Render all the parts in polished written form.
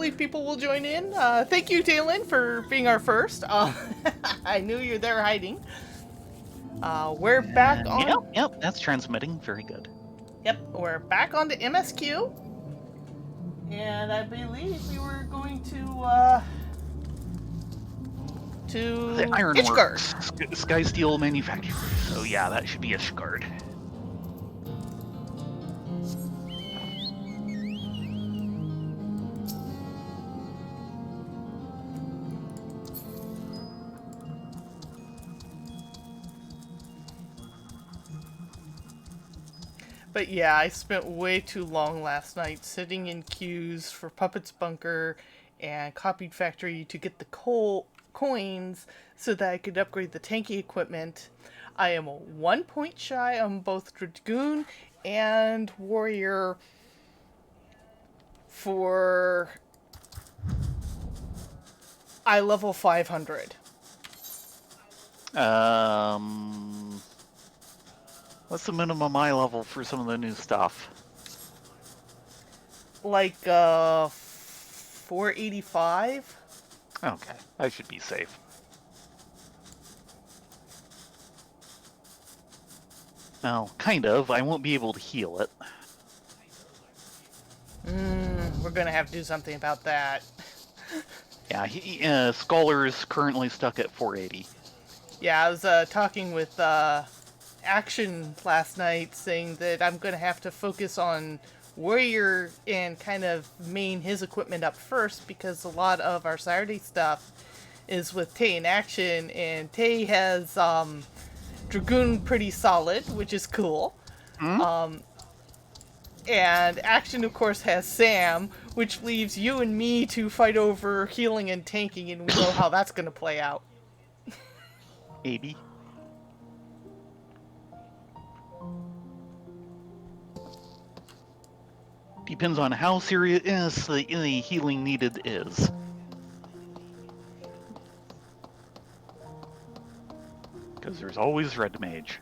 hopefully people will join in. Thank you, Thayrin, for being our first. I knew you were there hiding. We're back on... Yep, that's transmitting. Very good. Yep, we're back on the MSQ. And I believe we were going to The Ironworks, Sky Steel Manufacturer. So yeah, that should be a Shgard. But yeah, I spent way too long last night sitting in queues for Puppet's Bunker and Copied Factory to get the coins so that I could upgrade the tanky equipment. I am 1 point shy on both Dragoon and Warrior for eye level 500. What's the minimum eye level for some of the new stuff? Like 485? Okay, I should be safe. Well, kind of. I won't be able to heal it. We're gonna have to do something about that. Yeah, Scholar's currently stuck at 480. Yeah, I was talking with Action last night, saying that I'm gonna have to focus on Warrior and kind of main his equipment up first, because a lot of our Saturday stuff is with Tay in Action, and Tay has Dragoon pretty solid, which is cool. And Action, of course, has Sam, which leaves you and me to fight over healing and tanking, and we know how that's going to play out. Maybe. Depends on how serious the healing needed is. Because there's always Red Mage.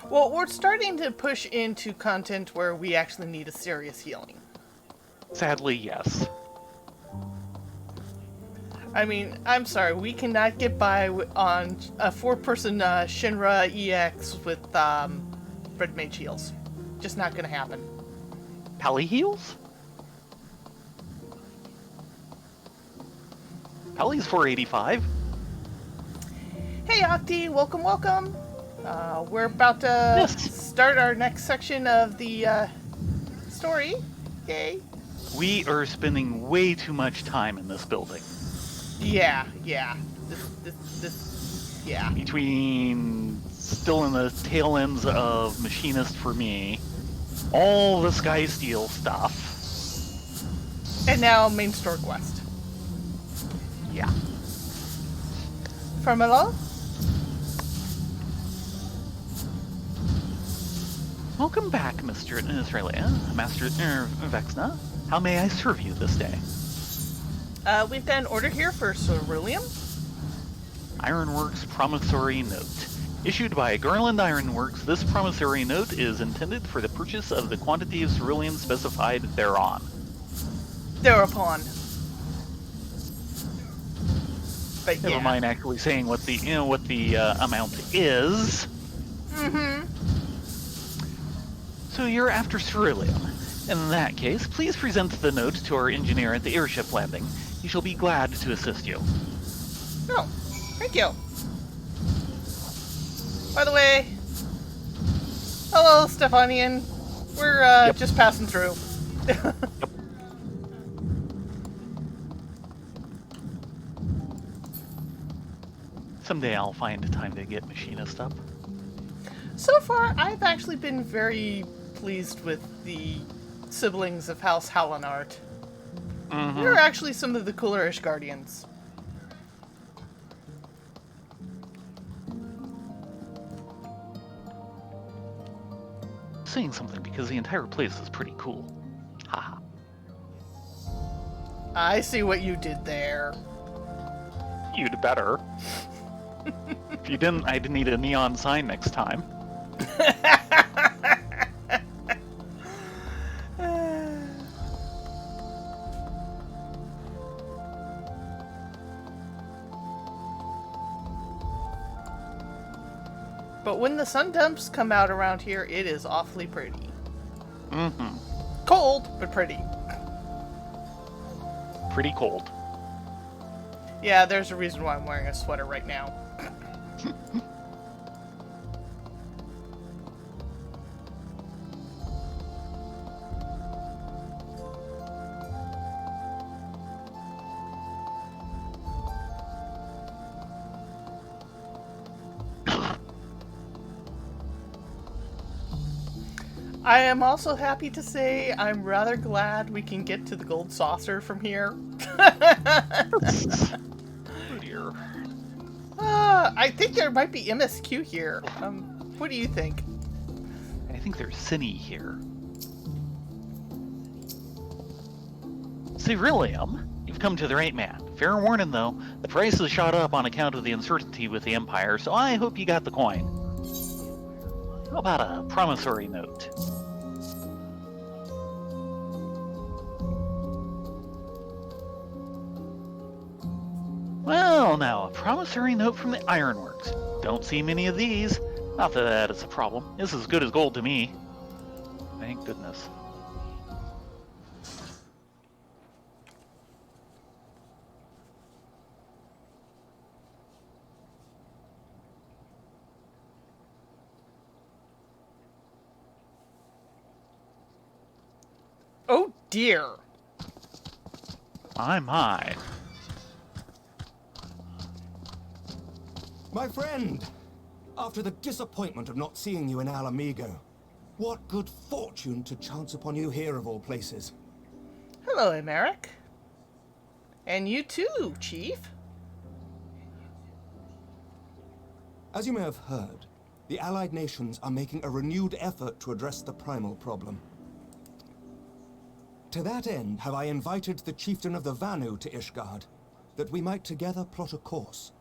Well, we're starting to push into content where we actually need a serious healing. Sadly, yes. I mean, I'm sorry, we cannot get by on a 4-person Shinra EX with Red Mage heals. Just not gonna happen. Pally heals? Pally's 485. Hey Octi, welcome, welcome. We're about to start our next section of the story. Yay. We are spending way too much time in this building. Yeah. Yeah. Between still in the tail ends of Machinist for me, all the Sky Steel stuff. And now main store quest. Yeah. Formula? Welcome back, Mr. Rylea, Master Vexna. How may I serve you this day? We've got an order here for Ceruleum. Ironworks Promissory Note. Issued by Garland Ironworks, this promissory note is intended for the purchase of the quantity of ceruleum specified thereon. Thereupon. But Never mind actually saying what the amount is. Mm-hmm. So you're after ceruleum. In that case, please present the note to our engineer at the airship landing. He shall be glad to assist you. Oh, thank you. By the way, hello, Stephanian. We're just passing through. Yep. Someday I'll find time to get Machinist up. So far, I've actually been very pleased with the siblings of House Hallenart. Mm-hmm. They're actually some of the coolerish guardians. Saying something because the entire place is pretty cool. Haha. I see what you did there. You'd better. If you didn't, I'd need a neon sign next time. But when the sun dumps come out around here, it is awfully pretty. Mm-hmm. Cold, but pretty. Pretty cold. Yeah, there's a reason why I'm wearing a sweater right now. I am also happy to say I'm rather glad we can get to the gold saucer from here. Oh dear. I think there might be MSQ here. What do you think? I think there's Cine here. Ceruleum, you've come to the right man. Fair warning though, the price has shot up on account of the uncertainty with the Empire, so I hope you got the coin. How about a promissory note? Well, now, a promissory note from the Ironworks. Don't see many of these. Not that it's a problem. It's as good as gold to me. Thank goodness. Oh dear. My. My friend, after the disappointment of not seeing you in Alamigo, what good fortune to chance upon you here of all places. Hello, Emeric. And you too, Chief. As you may have heard, the Allied nations are making a renewed effort to address the primal problem. To that end, have I invited the chieftain of the Vanu to Ishgard, that we might together plot a course.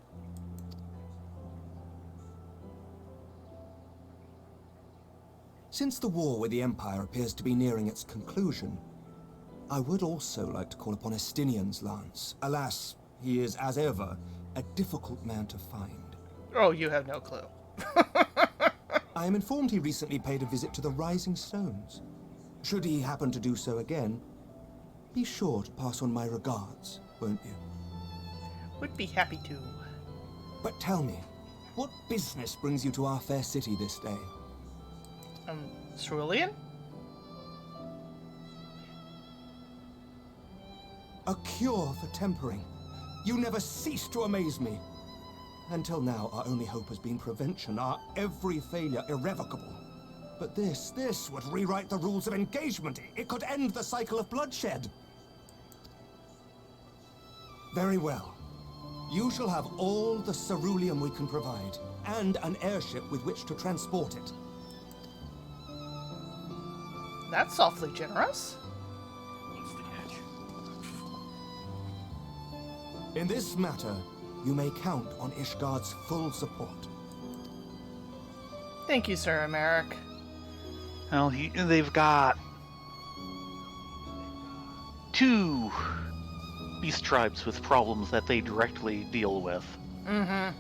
Since the war with the Empire appears to be nearing its conclusion, I would also like to call upon Estinian's lance. Alas, he is, as ever, a difficult man to find. Oh, you have no clue. I am informed he recently paid a visit to the Rising Stones. Should he happen to do so again, be sure to pass on my regards, won't you? Would be happy to. But tell me, what business brings you to our fair city this day? Cerulean? A cure for tempering. You never cease to amaze me. Until now, our only hope has been prevention, our every failure irrevocable. But this would rewrite the rules of engagement. It could end the cycle of bloodshed. Very well. You shall have all the ceruleum we can provide, and an airship with which to transport it. That's awfully generous. What's the catch? In this matter, you may count on Ishgard's full support. Thank you, Sir Emeric. Well, they've got 2 beast tribes with problems that they directly deal with. Mm-hmm.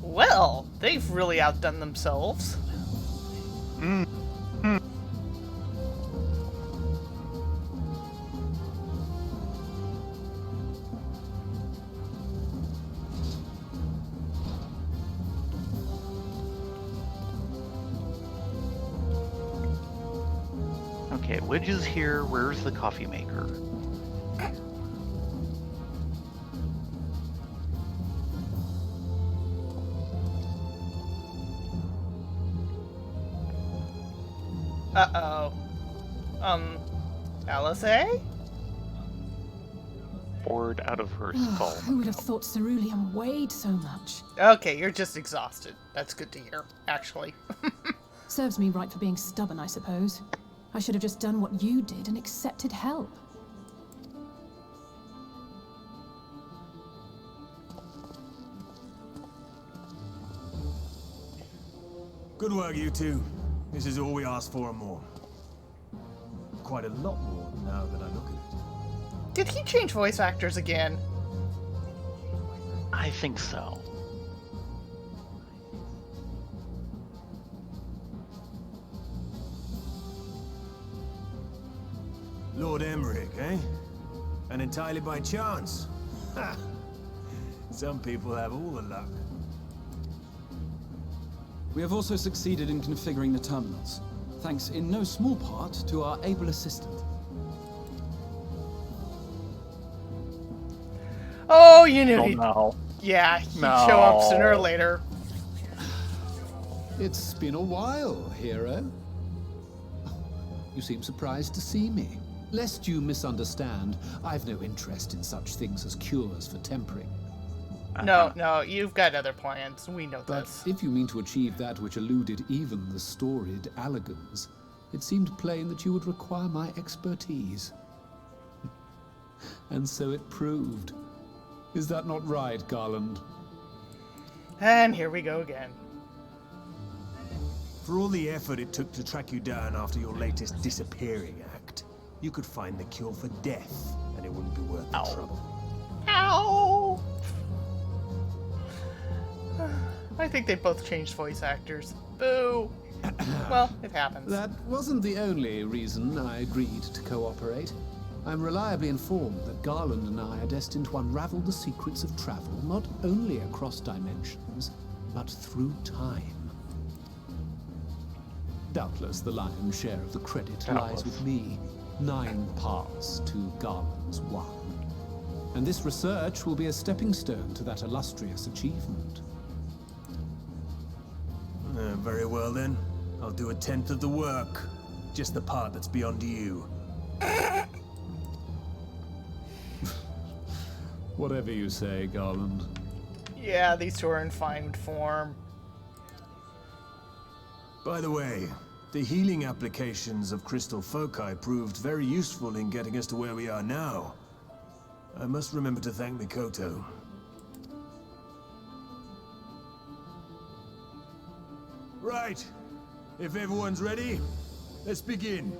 Well, they've really outdone themselves. Okay, Widge is here. Where's the coffee maker? Uh-oh. LSA? Bored out of her skull. Who would have thought cerulean weighed so much? Okay, you're just exhausted. That's good to hear, actually. Serves me right for being stubborn, I suppose. I should have just done what you did and accepted help. Good work, you two. This is all we asked for and more. Quite a lot more now that I look at it. Did he change voice actors again? I think so. Lord Emmerich, eh? And entirely by chance. Ha! Some people have all the luck. We have also succeeded in configuring the terminals, thanks in no small part to our able assistant. Oh, you knew Oh he'd... no. Yeah, he'd No. show up sooner or later. It's been a while, hero. You seem surprised to see me. Lest you misunderstand, I've no interest in such things as cures for tempering. No, you've got other plans. We know But this. if you mean to achieve that which eluded even the storied Allagans, it seemed plain that you would require my expertise. And so it proved. Is that not right, Garland? And here we go again. For all the effort it took to track you down after your latest disappearing act, you could find the cure for death, and it wouldn't be worth the trouble. Ow! I think they both changed voice actors. Boo! Well, it happens. That wasn't the only reason I agreed to cooperate. I'm reliably informed that Garland and I are destined to unravel the secrets of travel, not only across dimensions, but through time. Doubtless the lion's share of the credit lies with me. 9 paths to Garland's 1. And this research will be a stepping stone to that illustrious achievement. Very well then. I'll do 1/10 of the work. Just the part that's beyond you. Whatever you say, Garland. Yeah, these two are in fine form. By the way, the healing applications of crystal foci proved very useful in getting us to where we are now. I must remember to thank Mikoto. Right. If everyone's ready, let's begin.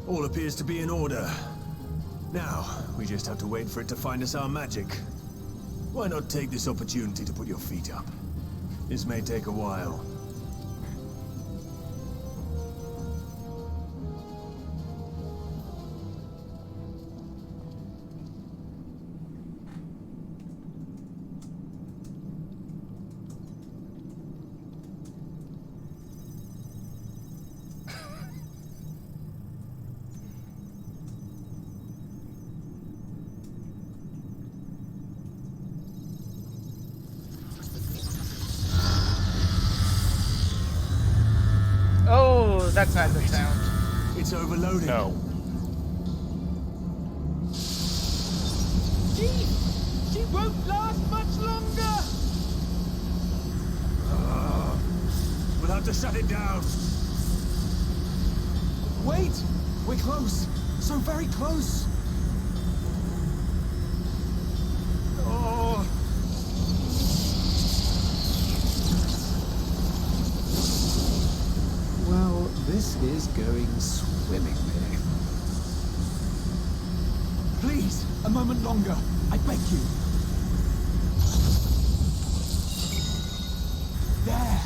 All appears to be in order. Now, we just have to wait for it to find us our magic. Why not take this opportunity to put your feet up? This may take a while. Oh, that's not a good sound. It's overloading. No. She won't last much longer! We'll have to shut it down. Wait! We're close. So very close. Oh. Well, this is going swimmingly. Please, a moment longer. I beg you. There.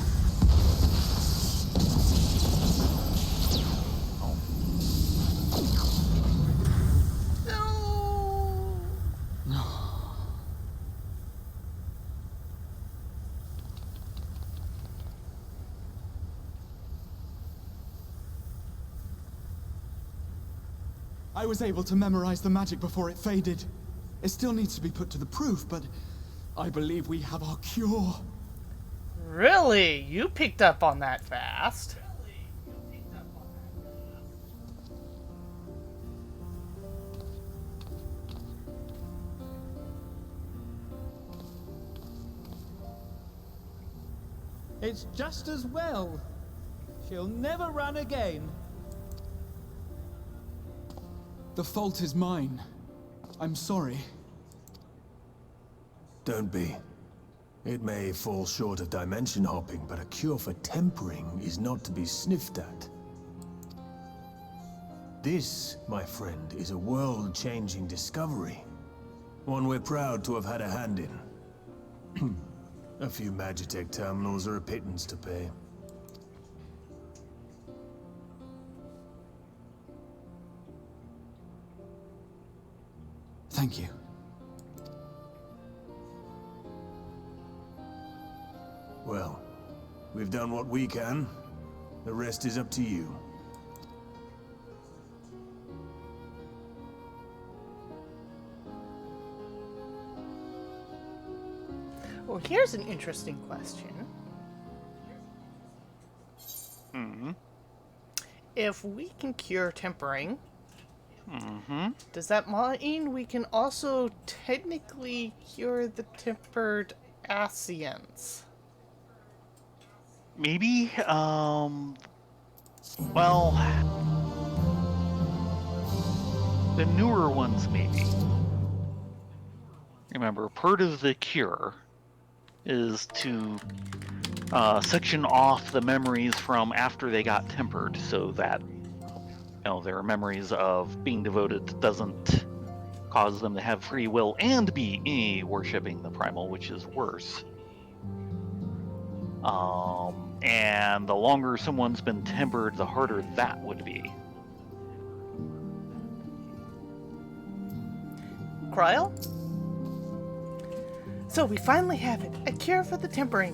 I was able to memorize the magic before it faded. It still needs to be put to the proof, but I believe we have our cure. Really? You picked up on that fast. It's just as well. She'll never run again. The fault is mine. I'm sorry. Don't be. It may fall short of dimension hopping, but a cure for tempering is not to be sniffed at. This, my friend, is a world-changing discovery. One we're proud to have had a hand in. A few Magitech terminals are a pittance to pay. Thank you. Well, we've done what we can. The rest is up to you. Well, here's an interesting question. If we can cure tempering, does that mean we can also technically cure the tempered Asians? Maybe, well, the newer ones maybe. Remember, part of the cure is to section off the memories from after they got tempered so that, their memories of being devoted doesn't cause them to have free will and be worshipping the primal, which is worse. And the longer someone's been tempered, the harder that would be. Cryle? So we finally have it, a cure for the tempering.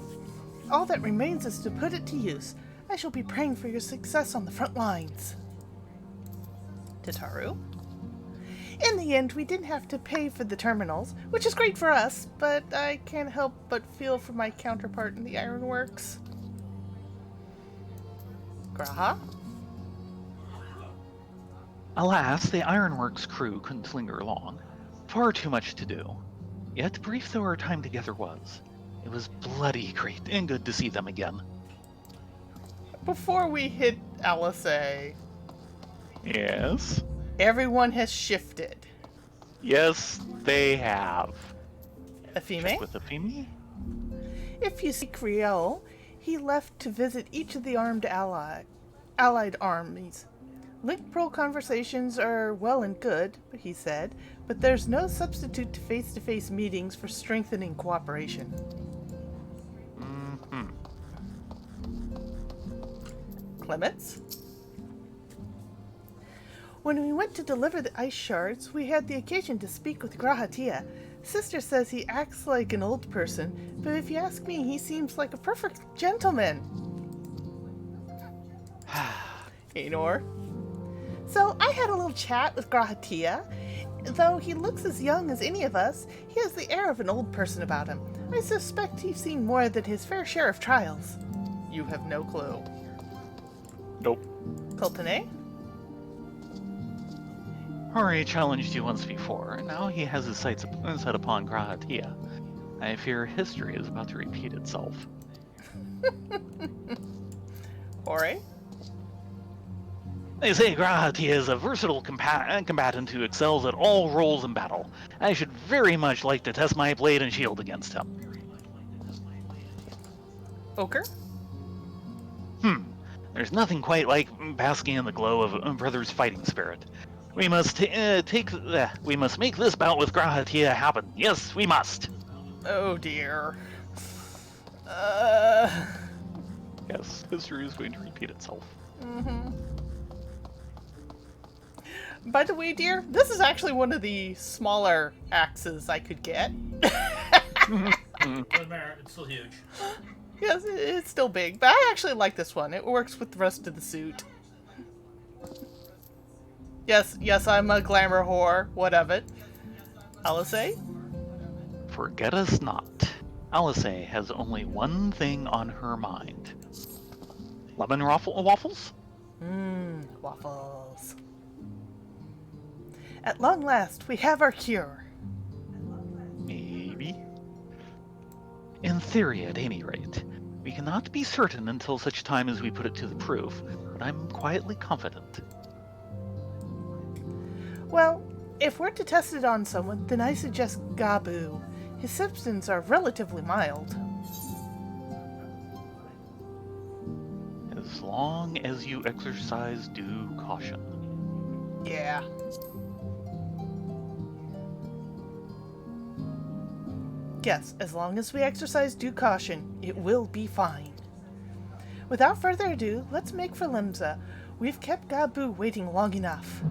All that remains is to put it to use. I shall be praying for your success on the front lines. Tataru? In the end, we didn't have to pay for the terminals, which is great for us, but I can't help but feel for my counterpart in the ironworks. Graha? Alas, the ironworks crew couldn't linger long. Far too much to do. Yet brief though our time together was, it was bloody great and good to see them again. Before we hit LSA, Yes? everyone has shifted. Yes, they have. Afime? With Afimi? If you see Creel, he left to visit each of the armed allied armies. Link Pearl conversations are well and good, he said, but there's no substitute to face-to-face meetings for strengthening cooperation. Clements? When we went to deliver the ice shards, we had the occasion to speak with Grahatia. Sister says he acts like an old person, but if you ask me, he seems like a perfect gentleman. Anor? So I had a little chat with Grahatia. Though he looks as young as any of us, he has the air of an old person about him. I suspect he's seen more than his fair share of trials. You have no clue. Nope. Coltene? Hori challenged you once before, and now he has his sights set upon Grahatia. I fear history is about to repeat itself. Ori? They say Grahatia is a versatile combatant who excels at all roles in battle. I should very much like to test my blade and shield against him. Ochre? There's nothing quite like basking in the glow of a brother's fighting spirit. We must we must make this bout with Grahatia happen. Yes, we must. Oh dear. Yes, history is going to repeat itself. By the way, dear, this is actually one of the smaller axes I could get. Doesn't matter, it's still huge. Yes, it's still big, but I actually like this one. It works with the rest of the suit. Yes, I'm a glamour whore. What of it? Alice? Forget us not. Alice has only one thing on her mind. Lemon waffles? Waffles. At long last, we have our cure. Maybe. In theory, at any rate. We cannot be certain until such time as we put it to the proof, but I'm quietly confident. Well, if we're to test it on someone, then I suggest Gabu. His symptoms are relatively mild. As long as you exercise due caution. Yeah. Yes, as long as we exercise due caution, it will be fine. Without further ado, let's make for Limsa. We've kept Gabu waiting long enough.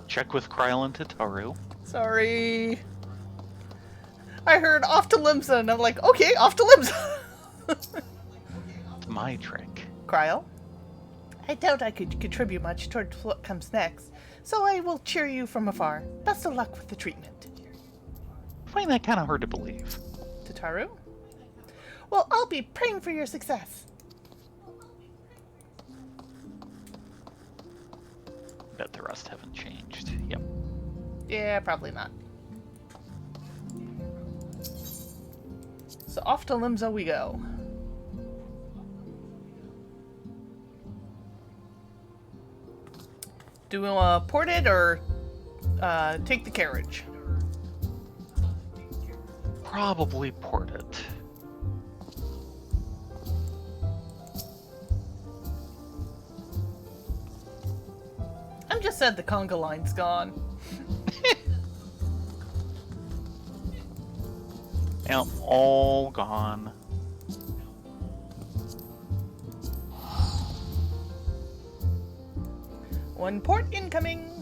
Check with Kryl and Tataru. Sorry. I heard off to Limsa, and I'm like, okay, off to Limsa. It's my trick. Kryl? I doubt I could contribute much toward what comes next, so I will cheer you from afar. Best of luck with the treatment. I find that kind of hard to believe. Tataru? Well, I'll be praying for your success. Bet the rest haven't changed. Yep. Yeah, probably not. So off to Limsa we go. Do we want to port it or take the carriage? Probably port it. I'm just sad the conga line's gone. Yep, all gone. One port incoming.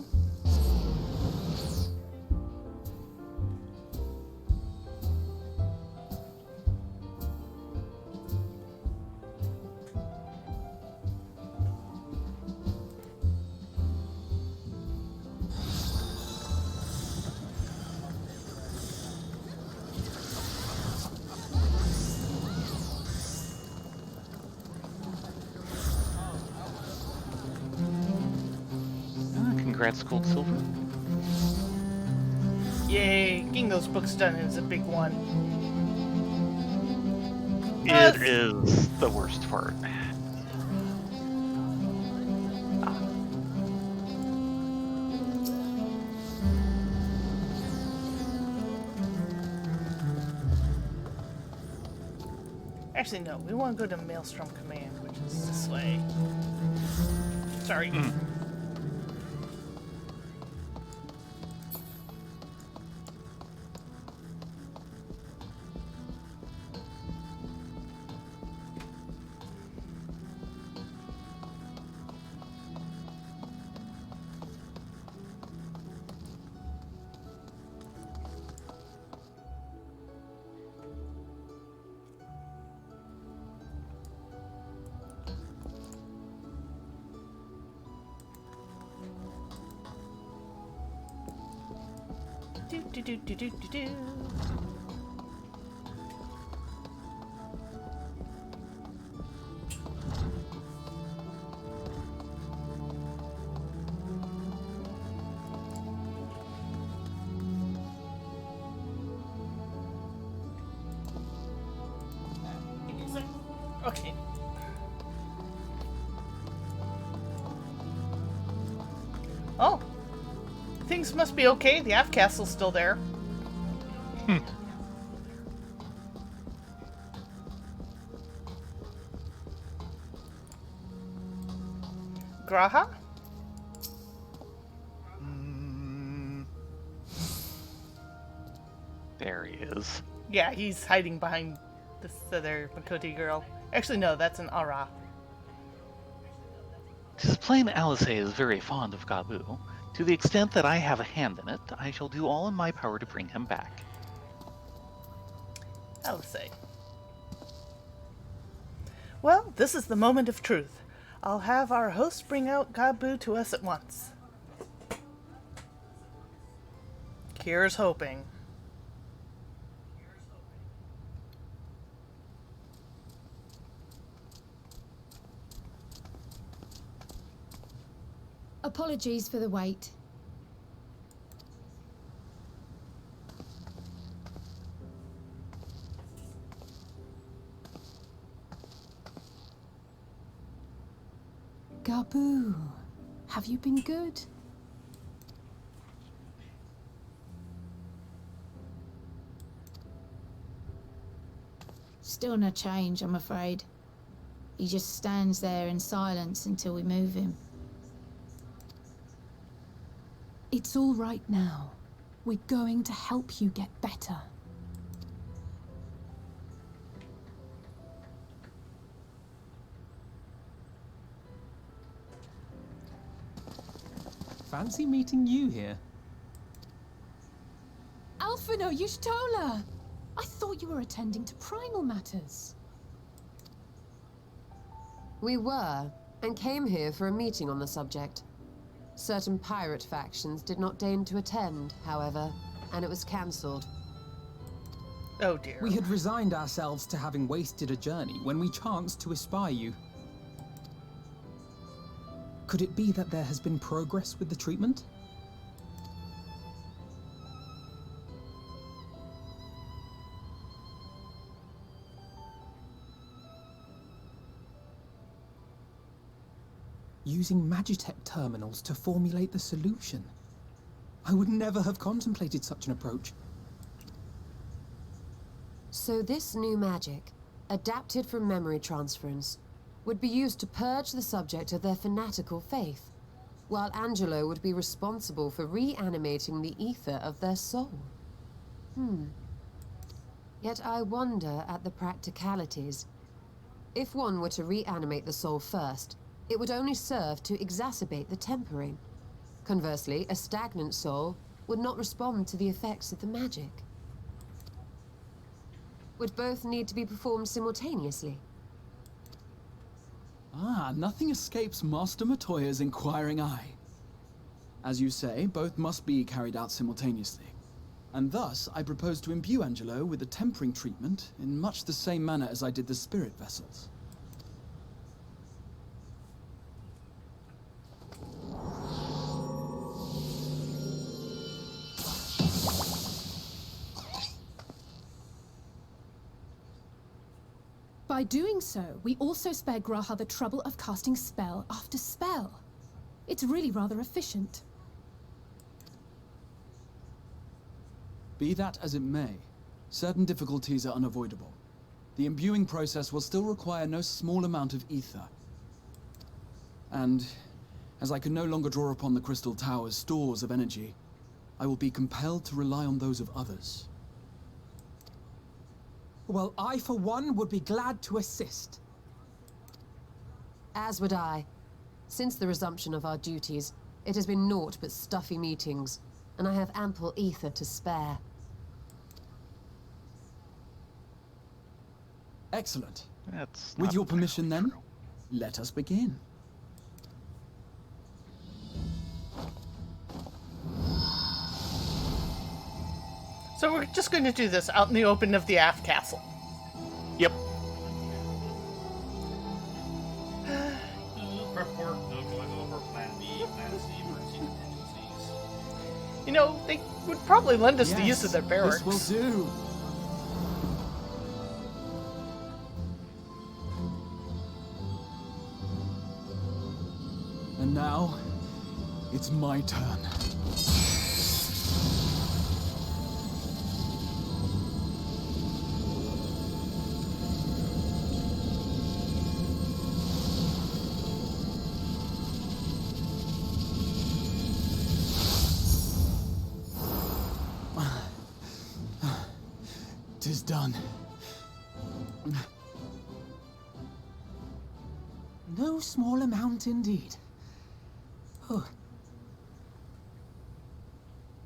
Congrats, Gold Silver. Yay, getting those books done is a big one. It is the worst part. Actually, no, we want to go to Maelstrom Command, which is this way. Sorry. Do. Okay. Oh. Things must be okay. The aft castle's still there. Graha? There he is. Yeah, he's hiding behind this other Makoti girl. Actually, no, that's an Ara. 'Tis plain Alice is very fond of Gabu. To the extent that I have a hand in it, I shall do all in my power to bring him back. Alice. Well, this is the moment of truth. I'll have our host bring out Gabu to us at once. Kira's hoping. Apologies for the wait. Gabu, have you been good? Still no change, I'm afraid. He just stands there in silence until we move him. It's all right now. We're going to help you get better. Fancy meeting you here. Alphino Yushtola! I thought you were attending to primal matters. We were, and came here for a meeting on the subject. Certain pirate factions did not deign to attend, however, and it was cancelled. Oh dear. We had resigned ourselves to having wasted a journey when we chanced to espy you. Could it be that there has been progress with the treatment? Using Magitech terminals to formulate the solution. I would never have contemplated such an approach. So this new magic, adapted from memory transference, would be used to purge the subject of their fanatical faith, while Angelo would be responsible for reanimating the ether of their soul. Yet I wonder at the practicalities. If one were to reanimate the soul first, it would only serve to exacerbate the tempering. Conversely, a stagnant soul would not respond to the effects of the magic. Would both need to be performed simultaneously? Ah, nothing escapes Master Matoya's inquiring eye. As you say, both must be carried out simultaneously. And thus, I propose to imbue Angelo with the tempering treatment in much the same manner as I did the spirit vessels. By doing so, we also spare Graha the trouble of casting spell after spell. It's really rather efficient. Be that as it may, certain difficulties are unavoidable. The imbuing process will still require no small amount of ether. And, as I can no longer draw upon the Crystal Tower's stores of energy, I will be compelled to rely on those of others. Well, I, for one, would be glad to assist. As would I. Since the resumption of our duties, it has been naught but stuffy meetings, and I have ample ether to spare. Excellent. That's With not your permission, then, true. let us begin. So we're just going to do this out in the open of the aft castle. Yep. Prep work, no going over plan B, plan C, emergency contingencies. You know, they would probably lend us the use of their barracks. This will do. And now, it's my turn. Tis done. No small amount indeed.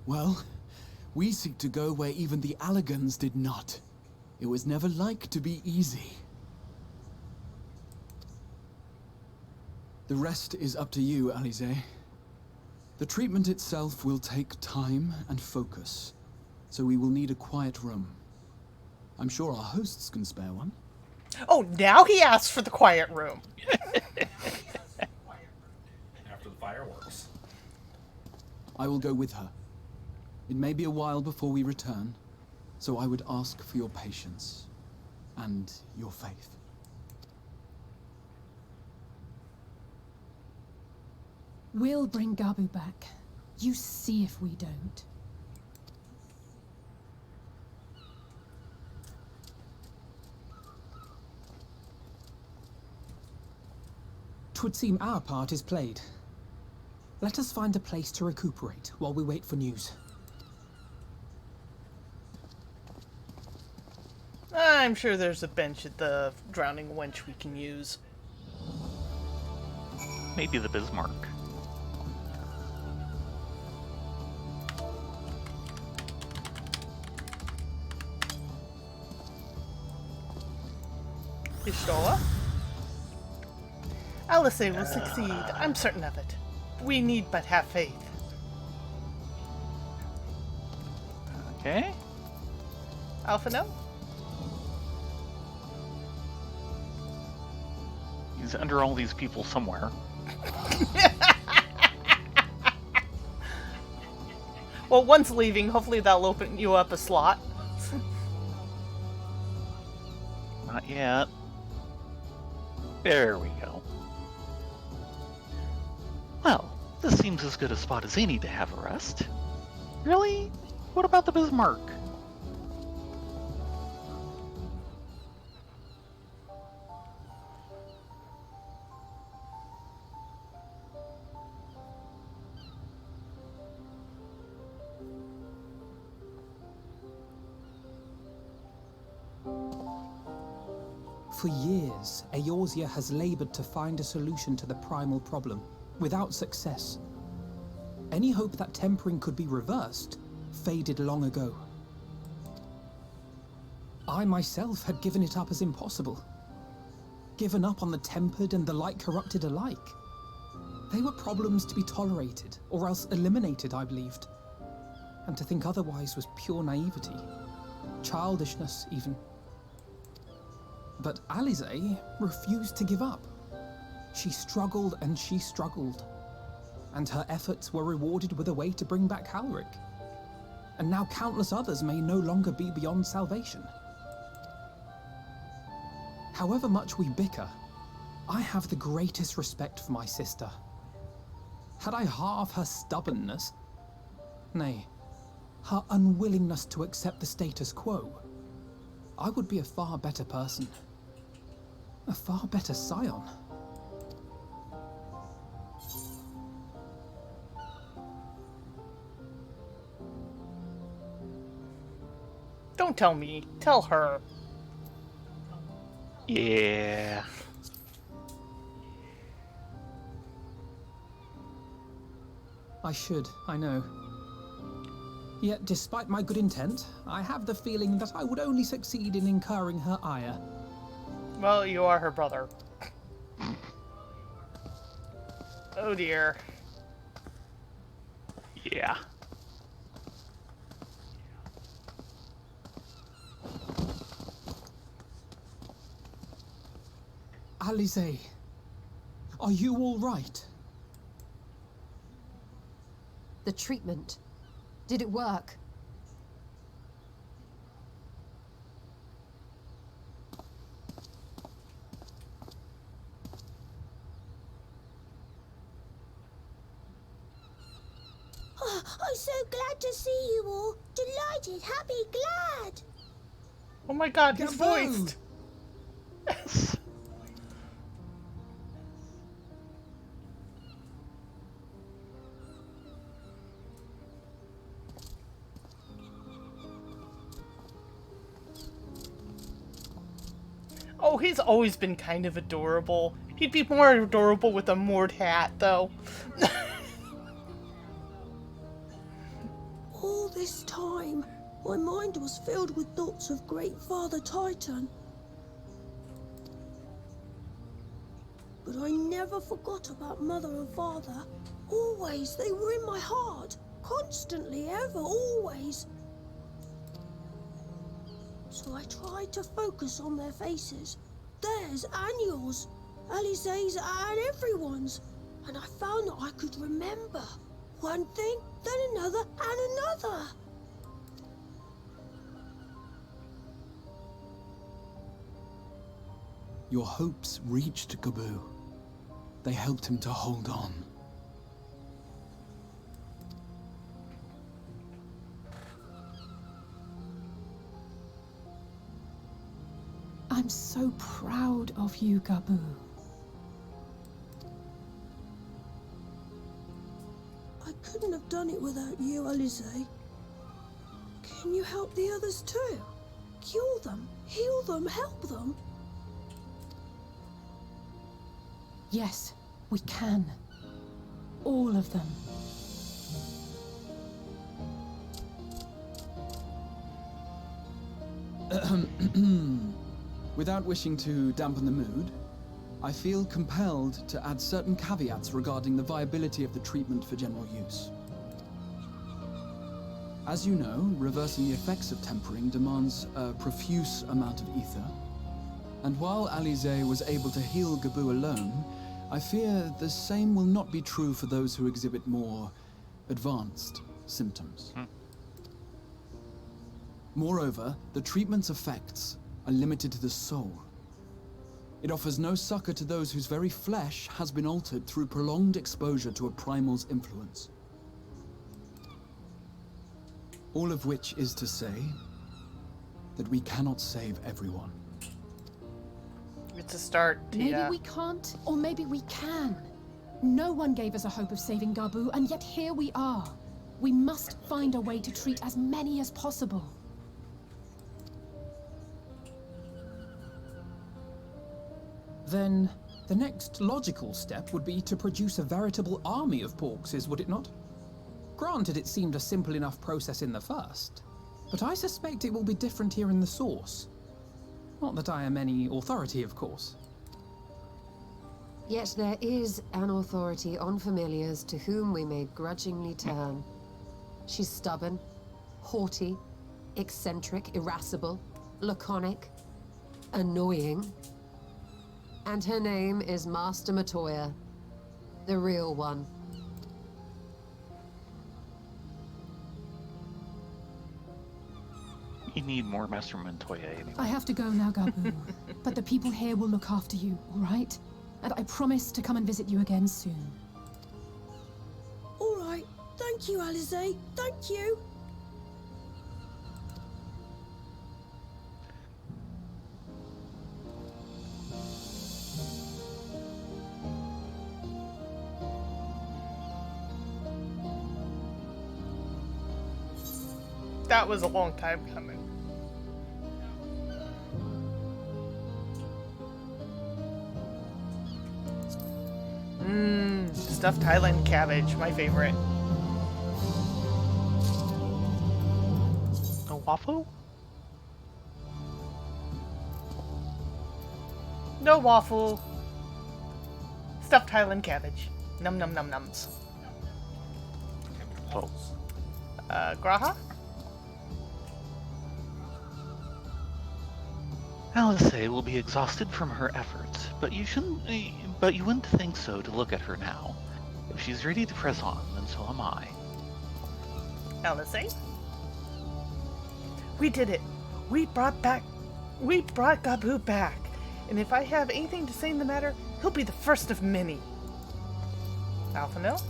Well, we seek to go where even the Allagans did not. It was never like to be easy. The rest is up to you, Alize. The treatment itself will take time and focus, so we will need a quiet room. I'm sure our hosts can spare one. Oh, now he asks for the quiet room. After the fireworks. I will go with her. It may be a while before we return, so I would ask for your patience and your faith. We'll bring Gabu back. You see if we don't. Twould seem our part is played. Let us find a place to recuperate while we wait for news. I'm sure there's a bench at the Drowning Wench we can use. Maybe the Bismarck. Ishtola? Alice will succeed. I'm certain of it. We need but have faith. Okay. Alphino? He's under all these people somewhere. Well, one's leaving. Hopefully that'll open you up a slot. Not yet. There we go. Well, this seems as good a spot as any to have a rest. Really? What about the Bismarck? For years, Eorzea has labored to find a solution to the primal problem, without success. Any hope that tempering could be reversed faded long ago. I myself had given it up as impossible. Given up on the tempered and the light corrupted alike. They were problems to be tolerated, or else eliminated, I believed. And to think otherwise was pure naivety. Childishness, even. But Alize refused to give up. She struggled and she struggled. And her efforts were rewarded with a way to bring back Halric. And now countless others may no longer be beyond salvation. However much we bicker, I have the greatest respect for my sister. Had I half her stubbornness, nay, her unwillingness to accept the status quo, I would be a far better person. A far better scion. Don't tell me. Tell her. Yeah. I should, I know. Yet, despite my good intent, I have the feeling that I would only succeed in incurring her ire. Well, you are her brother. Oh dear. Yeah. Alize, are you all right? The treatment. Did it work? Oh, I'm so glad to see you all. Delighted, happy, glad. Oh my god, he's voiced. Oh, he's always been kind of adorable. He'd be more adorable with a moored hat, though. All this time, my mind was filled with thoughts of Great Father Titan. But I never forgot about Mother and Father. Always, they were in my heart. Constantly, ever, always. So I tried to focus on their faces. Theirs and yours. Alize's and everyone's. And I found that I could remember. One thing, then another, and another. Your hopes reached Gabu. They helped him to hold on. I'm so proud of you, Gabu. I couldn't have done it without you, Alize. Can you help the others too? Cure them, heal them, help them? Yes, we can. All of them. Without wishing to dampen the mood, I feel compelled to add certain caveats regarding the viability of the treatment for general use. As you know, reversing the effects of tempering demands a profuse amount of ether. And while Alize was able to heal Gabu alone, I fear the same will not be true for those who exhibit more advanced symptoms. Moreover, the treatment's effects are limited to the soul. It offers no succor to those whose very flesh has been altered through prolonged exposure to a primal's influence. All of which is to say that we cannot save everyone. It's a start, Maybe we can't, or maybe we can. No one gave us a hope of saving Gabu, and yet here we are. We must find a way to treat as many as possible. Then the next logical step would be to produce a veritable army of porkses, would it not? Granted, it seemed a simple enough process in the first, but I suspect it will be different here in the source. Not that I am any authority, of course. Yet there is an authority on familiars to whom we may grudgingly turn. She's stubborn, haughty, eccentric, irascible, laconic, annoying. And her name is Master Matoya, the real one. You need more Master Montoya anyway. I have to go now, Gabu. But the people here will look after you, all right? And I promise to come and visit you again soon. All right. Thank you, Alize. Thank you. That was a long time coming. Stuffed Highland cabbage, my favorite. A waffle? No waffle. Stuffed Highland cabbage. Num num num nums. Oh. Graha? Alice will be exhausted from her efforts, but you wouldn't think so to look at her now. If she's ready to press on, then so am I. Alice? We did it. We brought Gabu back. And if I have anything to say in the matter, he'll be the first of many. Alphanil?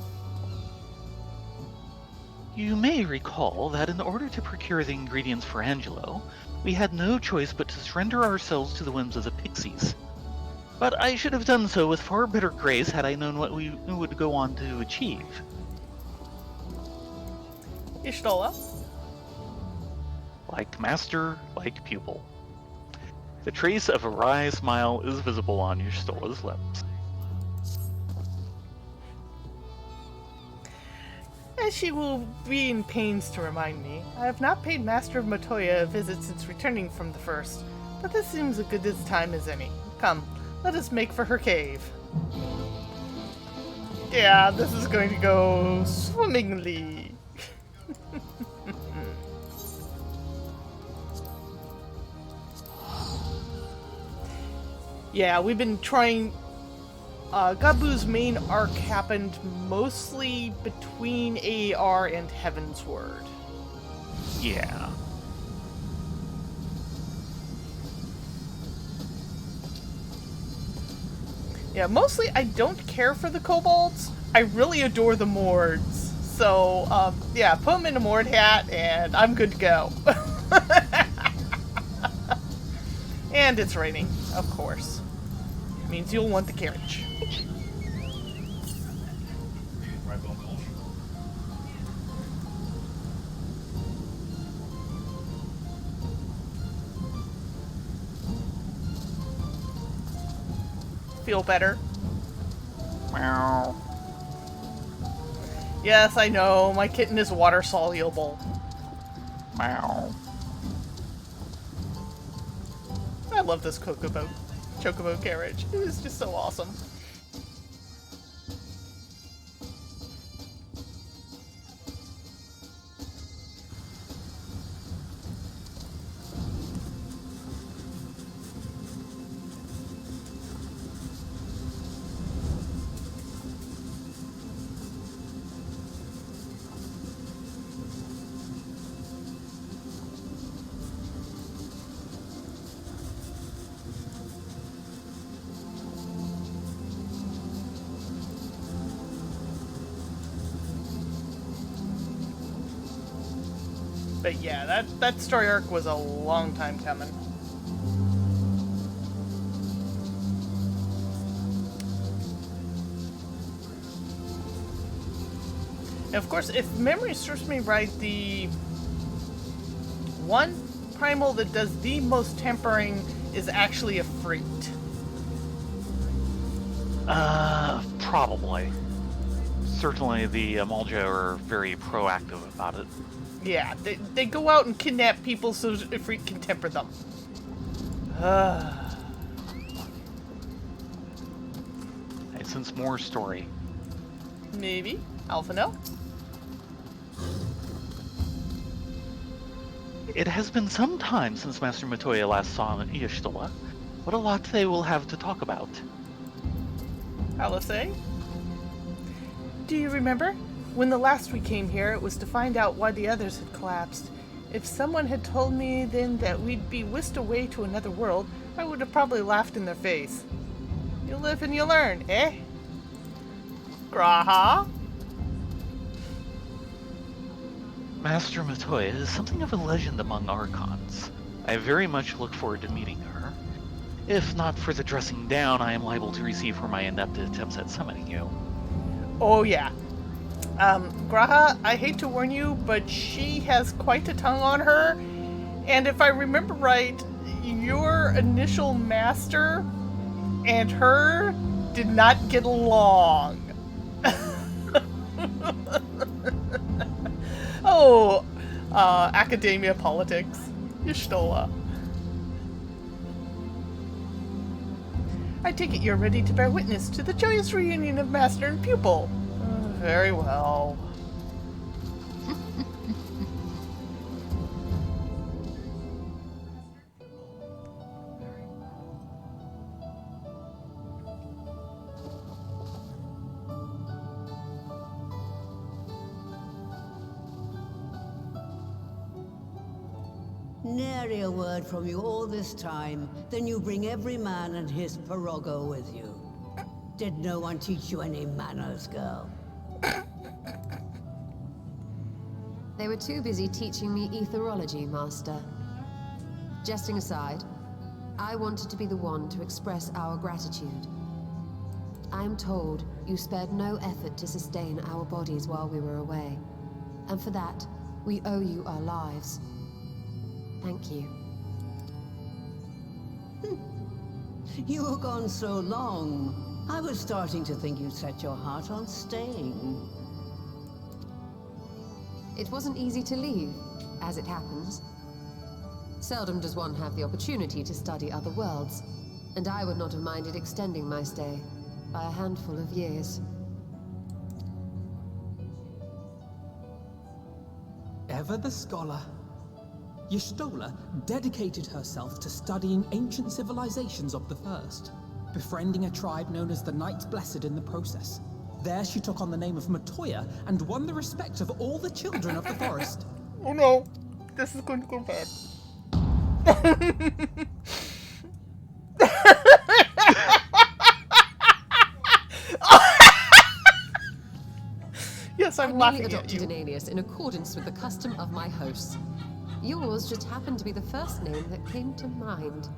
You may recall that in order to procure the ingredients for Angelo, we had no choice but to surrender ourselves to the whims of the pixies. But I should have done so with far better grace had I known what we would go on to achieve. Ishtola? Like master, like pupil. The trace of a wry smile is visible on Ishtola's lips. As she will be in pains to remind me, I have not paid Master of Matoya a visit since returning from the first, but this seems as good a time as any. Come, let us make for her cave. Yeah, this is going to go swimmingly. Yeah, we've been trying... Gabu's main arc happened mostly between AR and Heaven's Word. Yeah. Yeah, mostly I don't care for the kobolds. I really adore the Mords. So, yeah, put them in a Mord hat and I'm good to go. And it's raining, of course. Means you'll want the carriage. Feel better? Meow. Yes, I know. My kitten is water soluble. Meow. I love this chocobo carriage. It is just so awesome. But yeah, that story arc was a long time coming. And of course, if memory serves me right, the one primal that does the most tempering is actually a freak. Probably. Certainly the Amalja are very proactive about it. Yeah, they go out and kidnap people so a freak can temper them. I sense more story. Maybe. Alpha no? It has been some time since Master Matoya last saw Y'shtola. What a lot they will have to talk about. Alisei? Do you remember? When the last we came here, it was to find out why the others had collapsed. If someone had told me then that we'd be whisked away to another world, I would have probably laughed in their face. You live and you learn, eh? Graha? Master Matoya is something of a legend among Archons. I very much look forward to meeting her. If not for the dressing down I am liable to receive for my inept attempts at summoning you. Oh yeah. Graha, I hate to warn you, but she has quite a tongue on her. And if I remember right, your initial master and her did not get along. Oh, academia politics. Y'shtola. I take it you're ready to bear witness to the joyous reunion of master and pupil. Very well. Nary a word from you all this time, then you bring every man and his pirogo with you. Did no one teach you any manners, girl? They were too busy teaching me etherology, Master. Jesting aside, I wanted to be the one to express our gratitude. I am told you spared no effort to sustain our bodies while we were away. And for that, we owe you our lives. Thank you. You were gone so long. I was starting to think you'd set your heart on staying. It wasn't easy to leave, as it happens. Seldom does one have the opportunity to study other worlds, and I would not have minded extending my stay by a handful of years. Ever the scholar. Y'shtola dedicated herself to studying ancient civilizations of the First, befriending a tribe known as the Knights Blessed in the process. There she took on the name of Matoya and won the respect of all the children of the forest. Oh no, this is going to go bad. Yes, I'm laughing merely at adopted you. an alias in accordance with the custom of my hosts. Yours just happened to be the first name that came to mind.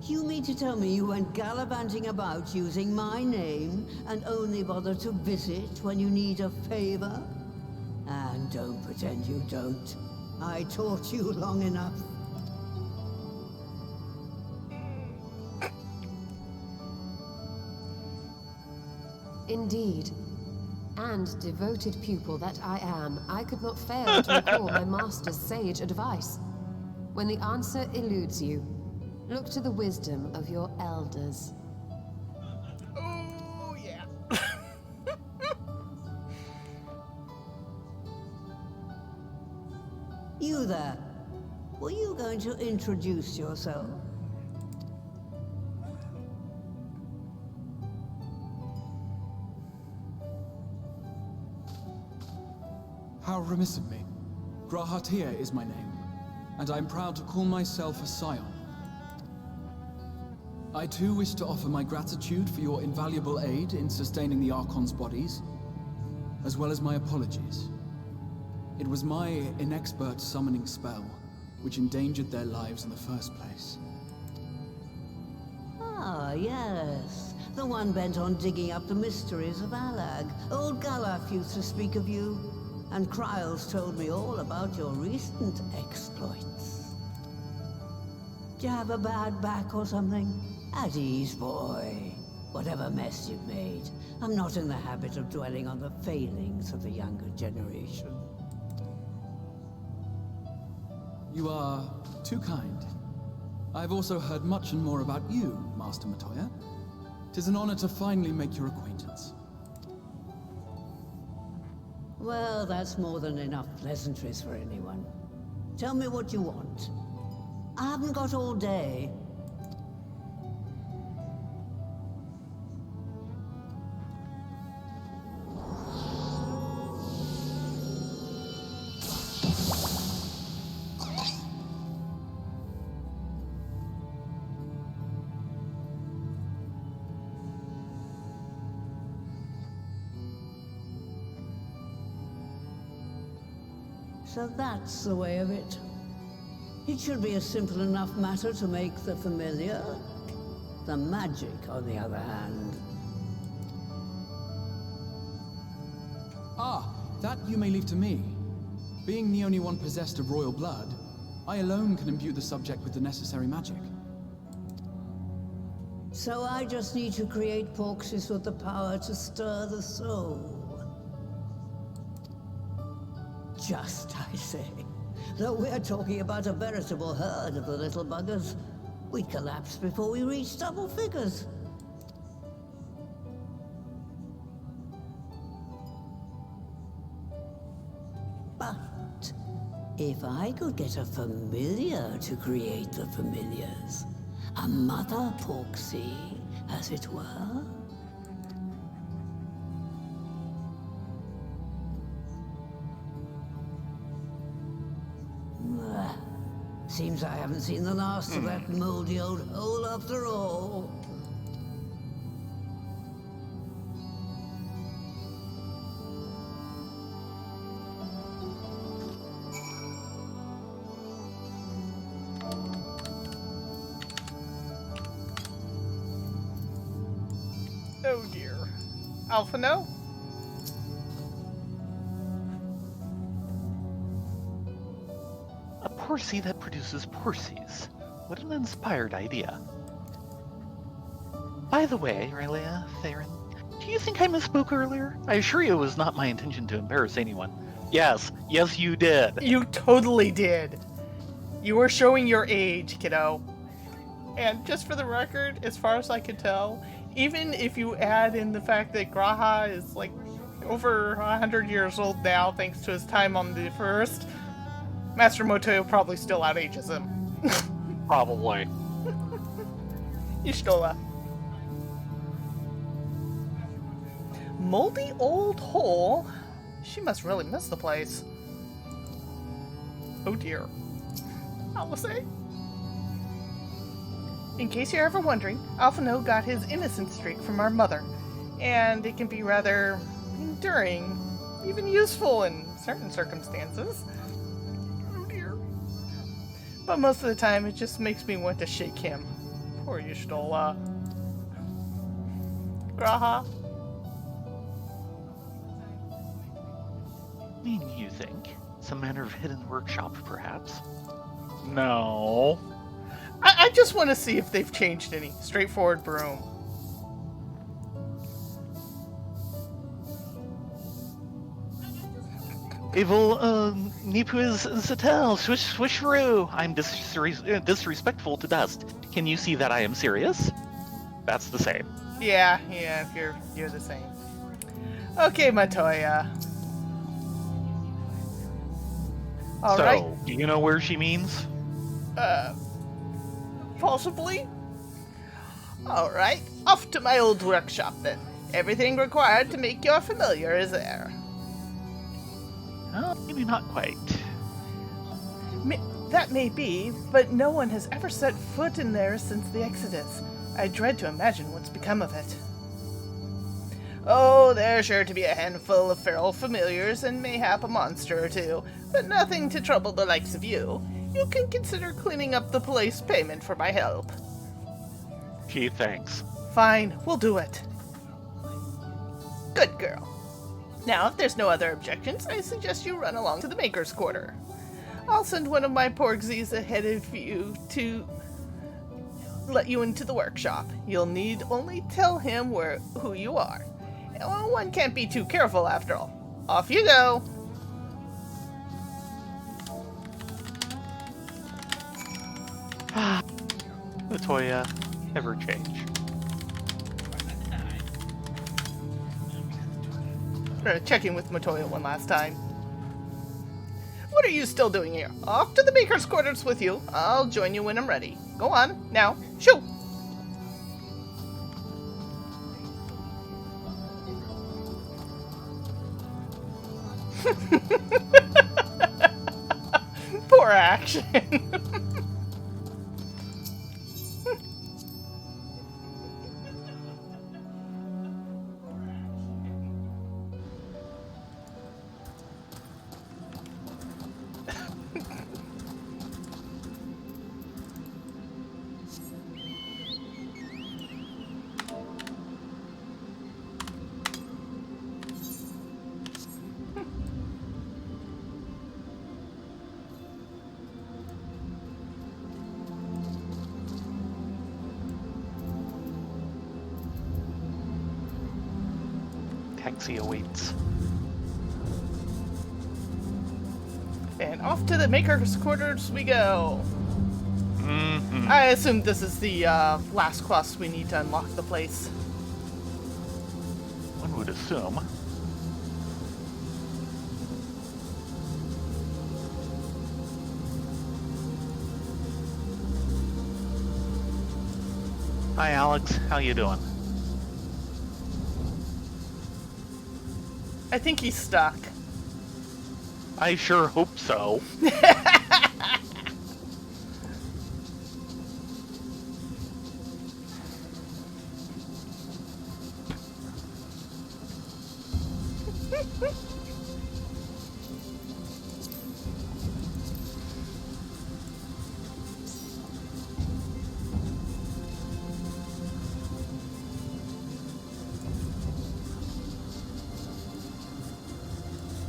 You mean to tell me you went gallivanting about using my name and only bother to visit when you need a favor? And don't pretend you don't. I taught you long enough. Indeed. And devoted pupil that I am, I could not fail to recall my master's sage advice. When the answer eludes you, look to the wisdom of your elders. Oh, yeah. You there. Were you going to introduce yourself? How remiss of me. Grahatia is my name, and I'm proud to call myself a scion. I too wish to offer my gratitude for your invaluable aid in sustaining the Archon's bodies, as well as my apologies. It was my inexpert summoning spell which endangered their lives in the first place. Ah, yes. The one bent on digging up the mysteries of Alag. Old Galaf used to speak of you, and Kryles told me all about your recent exploits. Do you have a bad back or something? At ease, boy. Whatever mess you've made, I'm not in the habit of dwelling on the failings of the younger generation. You are too kind. I've also heard much and more about you, Master Matoya. 'Tis an honor to finally make your acquaintance. Well, that's more than enough pleasantries for anyone. Tell me what you want. I haven't got all day. So that's the way of it. It should be a simple enough matter to make the familiar. The magic, on the other hand. Ah, that you may leave to me. Being the only one possessed of royal blood, I alone can imbue the subject with the necessary magic. So I just need to create porxes with the power to stir the soul. Just, I say. Though we're talking about a veritable herd of the little buggers, we'd collapse before we reached double figures. But if I could get a familiar to create the familiars, a mother porxie, as it were. Seems I haven't seen the last of that moldy old hole after all. Oh dear. Alpha, no? A Porcy that produces Porcies. What an inspired idea. By the way, Rylea, Thayrin, do do you think I misspoke earlier? I assure you it was not my intention to embarrass anyone. Yes, you did. You totally did. You were showing your age, kiddo. And just for the record, as far as I can tell, even if you add in the fact that Graha is like over 100 years old now, thanks to his time on the first, Master Motoyo probably still outages him. Probably. Ishtola. Moldy old hole? She must really miss the place. Oh dear. I'll say. In case you're ever wondering, Alphino got his innocent streak from our mother, and it can be rather enduring, even useful in certain circumstances. Oh dear. But most of the time, it just makes me want to shake him. Poor Y'shtola. Graha. You think? Some manner of hidden workshop, perhaps? No. I just want to see if they've changed any. Straightforward broom. Evil, Nipu's Zatel, swishru. I'm disrespectful to dust. Can you see that I am serious? That's the same. Yeah, if you're the same. Okay, Matoya. All right. Do you know where she means? Possibly. All right, off to my old workshop then. Everything required to make you familiar is there. Maybe not quite. That may be, but no one has ever set foot in there since the Exodus. I dread to imagine what's become of it. Oh, there's sure to be a handful of feral familiars and mayhap a monster or two, but nothing to trouble the likes of you. You can consider cleaning up the place payment for my help. Gee, thanks. Fine, we'll do it. Good girl. Now, if there's no other objections, I suggest you run along to the Maker's Quarter. I'll send one of my porgsies ahead of you to let you into the workshop. You'll need only tell him who you are. Well, one can't be too careful after all. Off you go. Latoya, never change. Check in with Matoya one last time. What are you still doing here? Off to the Maker's Quarters with you. I'll join you when I'm ready. Go on, now, shoo! Poor action. Taxi awaits. And off to the Maker's Quarters we go. Mm-hmm. I assume this is the last quest we need to unlock the place. One would assume. Hi, Alex. How you doing? I think he's stuck. I sure hope so.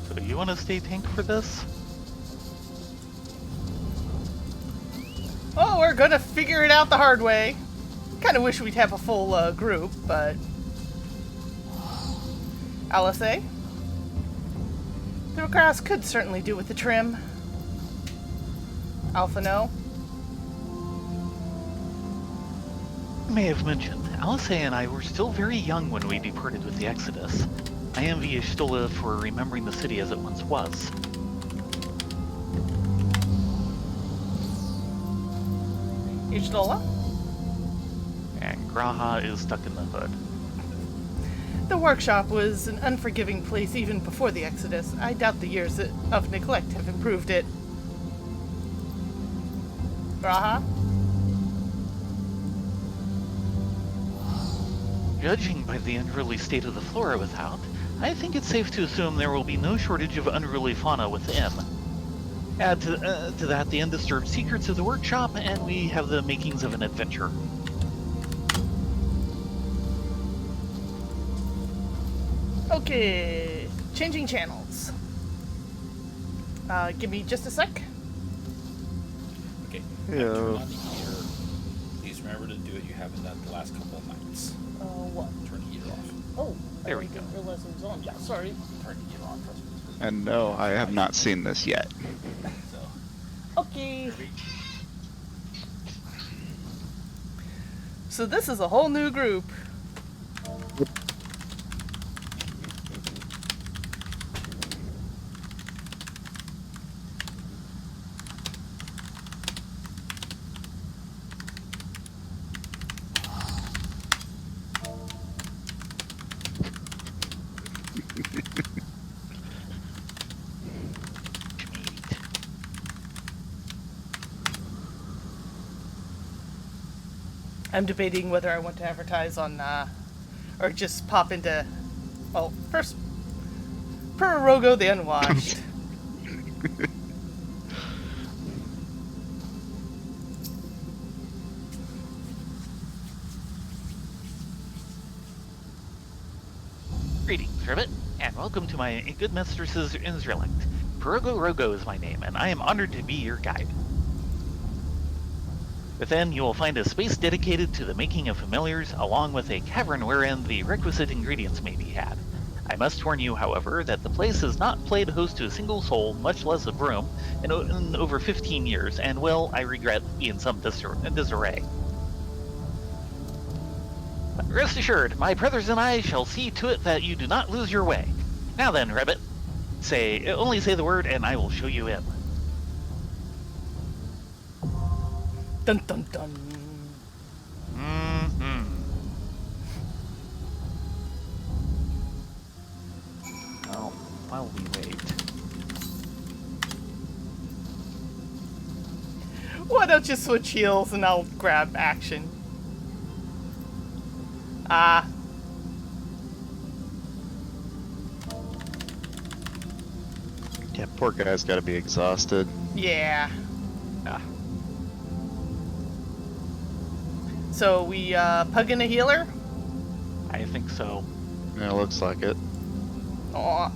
So you want to stay tank for this? Oh, we're gonna figure it out the hard way. Kind of wish we'd have a full group, but LSA? The grass could certainly do with the trim. Alpha no? I may have mentioned, Alice and I were still very young when we departed with the Exodus. I envy Ishtola for remembering the city as it once was. Ishtola? And Graha is stuck in the hood. The workshop was an unforgiving place even before the Exodus. I doubt the years of neglect have improved it. Graha? Judging by the unruly state of the flora without, I think it's safe to assume there will be no shortage of unruly fauna within. Add to that the undisturbed secrets of the workshop, and we have the makings of an adventure. Okay, changing channels. Give me just a sec. Okay. Yeah. Turn on the heater. Please remember to do it. You haven't done the last couple of nights. What? Turn the heater off. Oh, there we go. Didn't realize it was on. Yeah, sorry. Turn the heater on, trust me. And no, I have not seen this yet. Okay. So this is a whole new group. I'm debating whether I want to advertise on, or just pop into, well, first, Prorogo the Unwashed. Greetings, Ribbit, and welcome to my good mistress's Israelite. Prorogo Rogo is my name, and I am honored to be your guide. Within, you will find a space dedicated to the making of familiars, along with a cavern wherein the requisite ingredients may be had. I must warn you, however, that the place has not played host to a single soul, much less a broom, in over 15 years, and will, I regret, be in some disarray. But rest assured, my brothers and I shall see to it that you do not lose your way. Now then, Rabbit, only say the word, and I will show you in. Dun dun dun. Mm-hmm. Well, while we wait. Why don't you switch heels and I'll grab action? Yeah, poor guy's gotta be exhausted. Yeah. So we pug in a healer? I think so. Yeah, looks like it. Aw.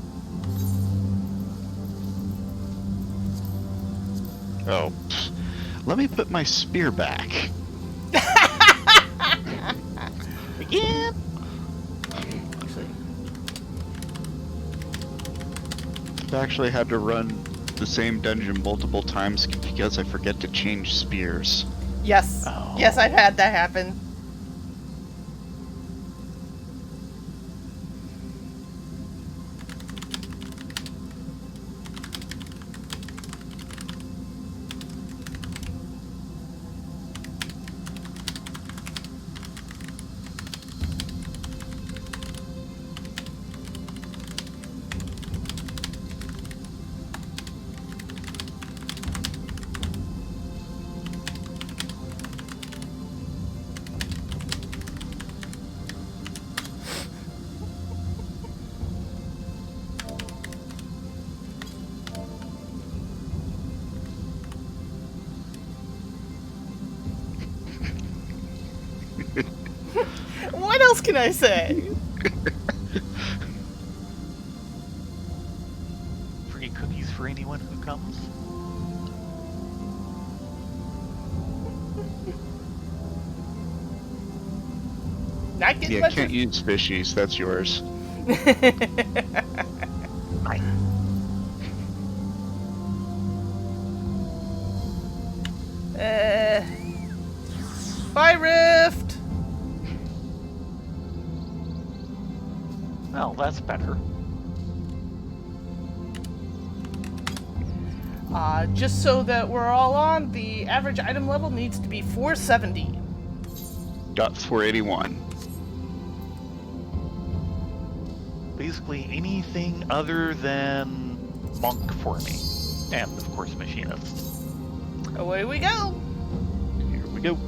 Oh, pfft. Let me put my spear back. Again? I've actually had to run the same dungeon multiple times because I forget to change spears. Yes. Oh. Yes, I've had that happen. What else can I say? Free cookies for anyone who comes? Not getting Yeah, much can't of... use fishies. That's yours. Nice. Bye, Rift! Well, that's better. Just so that we're all on, the average item level needs to be 470. Got 481. Basically anything other than monk for me. And, of course, machinist. Away we go! Here we go.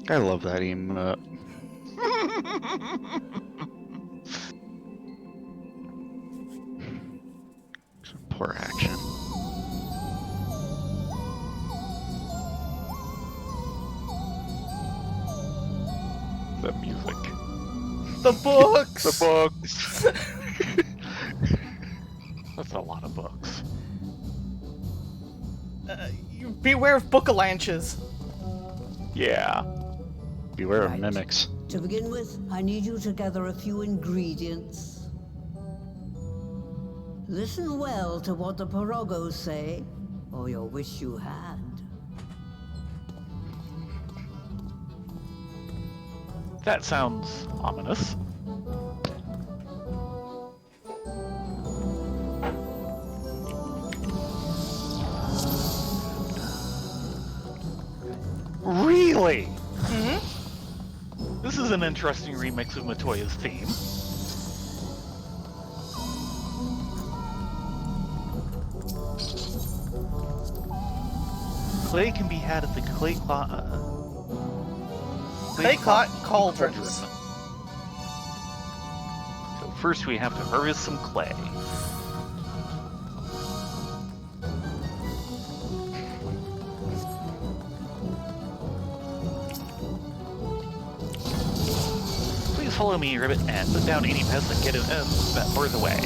I love that emote. Some poor action. The music. The books! The books! That's a lot of books. Beware of bookalanches. Yeah. Beware of mimics. To begin with, I need you to gather a few ingredients. Listen well to what the Pirogos say, or you'll wish you had. That sounds ominous. Really? Mm-hmm. This is an interesting remix of Matoya's theme. Clay can be had at the clay clot cauldrons. So first we have to harvest some clay. Please follow me, Ribbit, and put down any pests that get that further away.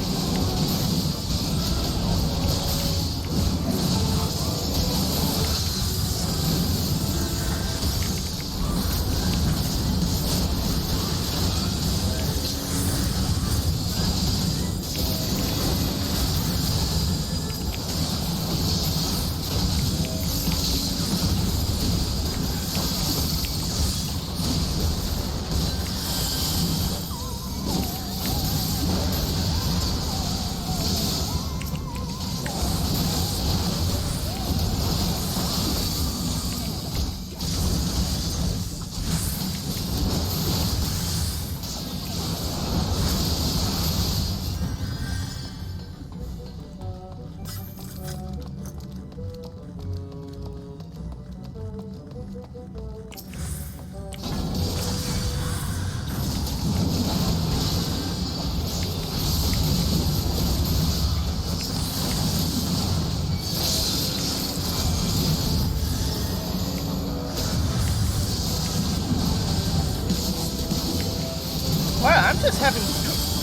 Wow, I'm just having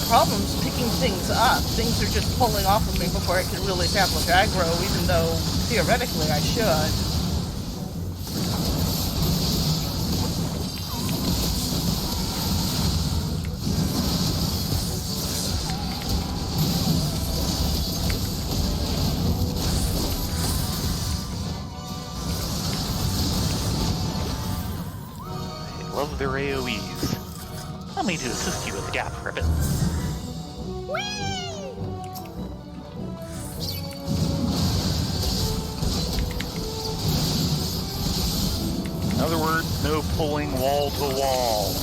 problems picking things up. Things are just pulling off of me before I can really establish aggro, even though theoretically I should. I love their AoEs. Allow me to assist you with the gap, Ribbit. In other words, no pulling wall to wall.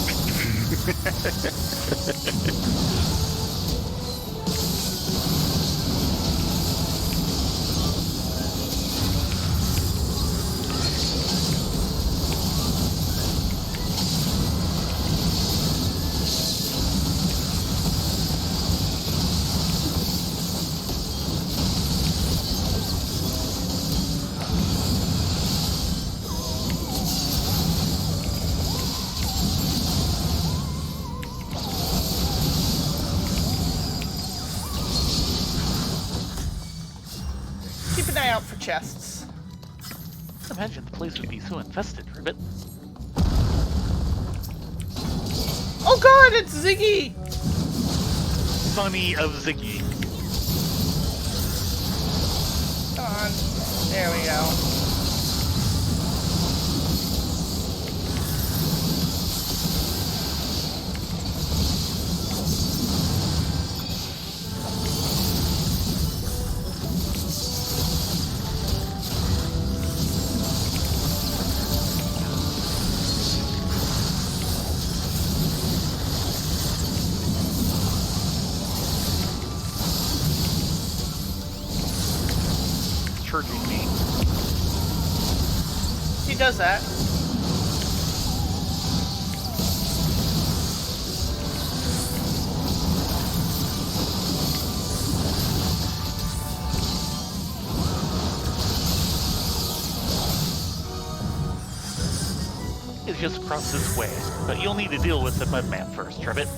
Keep an eye out for chests. imagine the place would be so infested, Ribbit. Oh god, it's Ziggy! Sonny of Ziggy. Come on. There we go. Charging me. He does that. It's just across this way, but you'll need to deal with the Mudman first, Ribbit.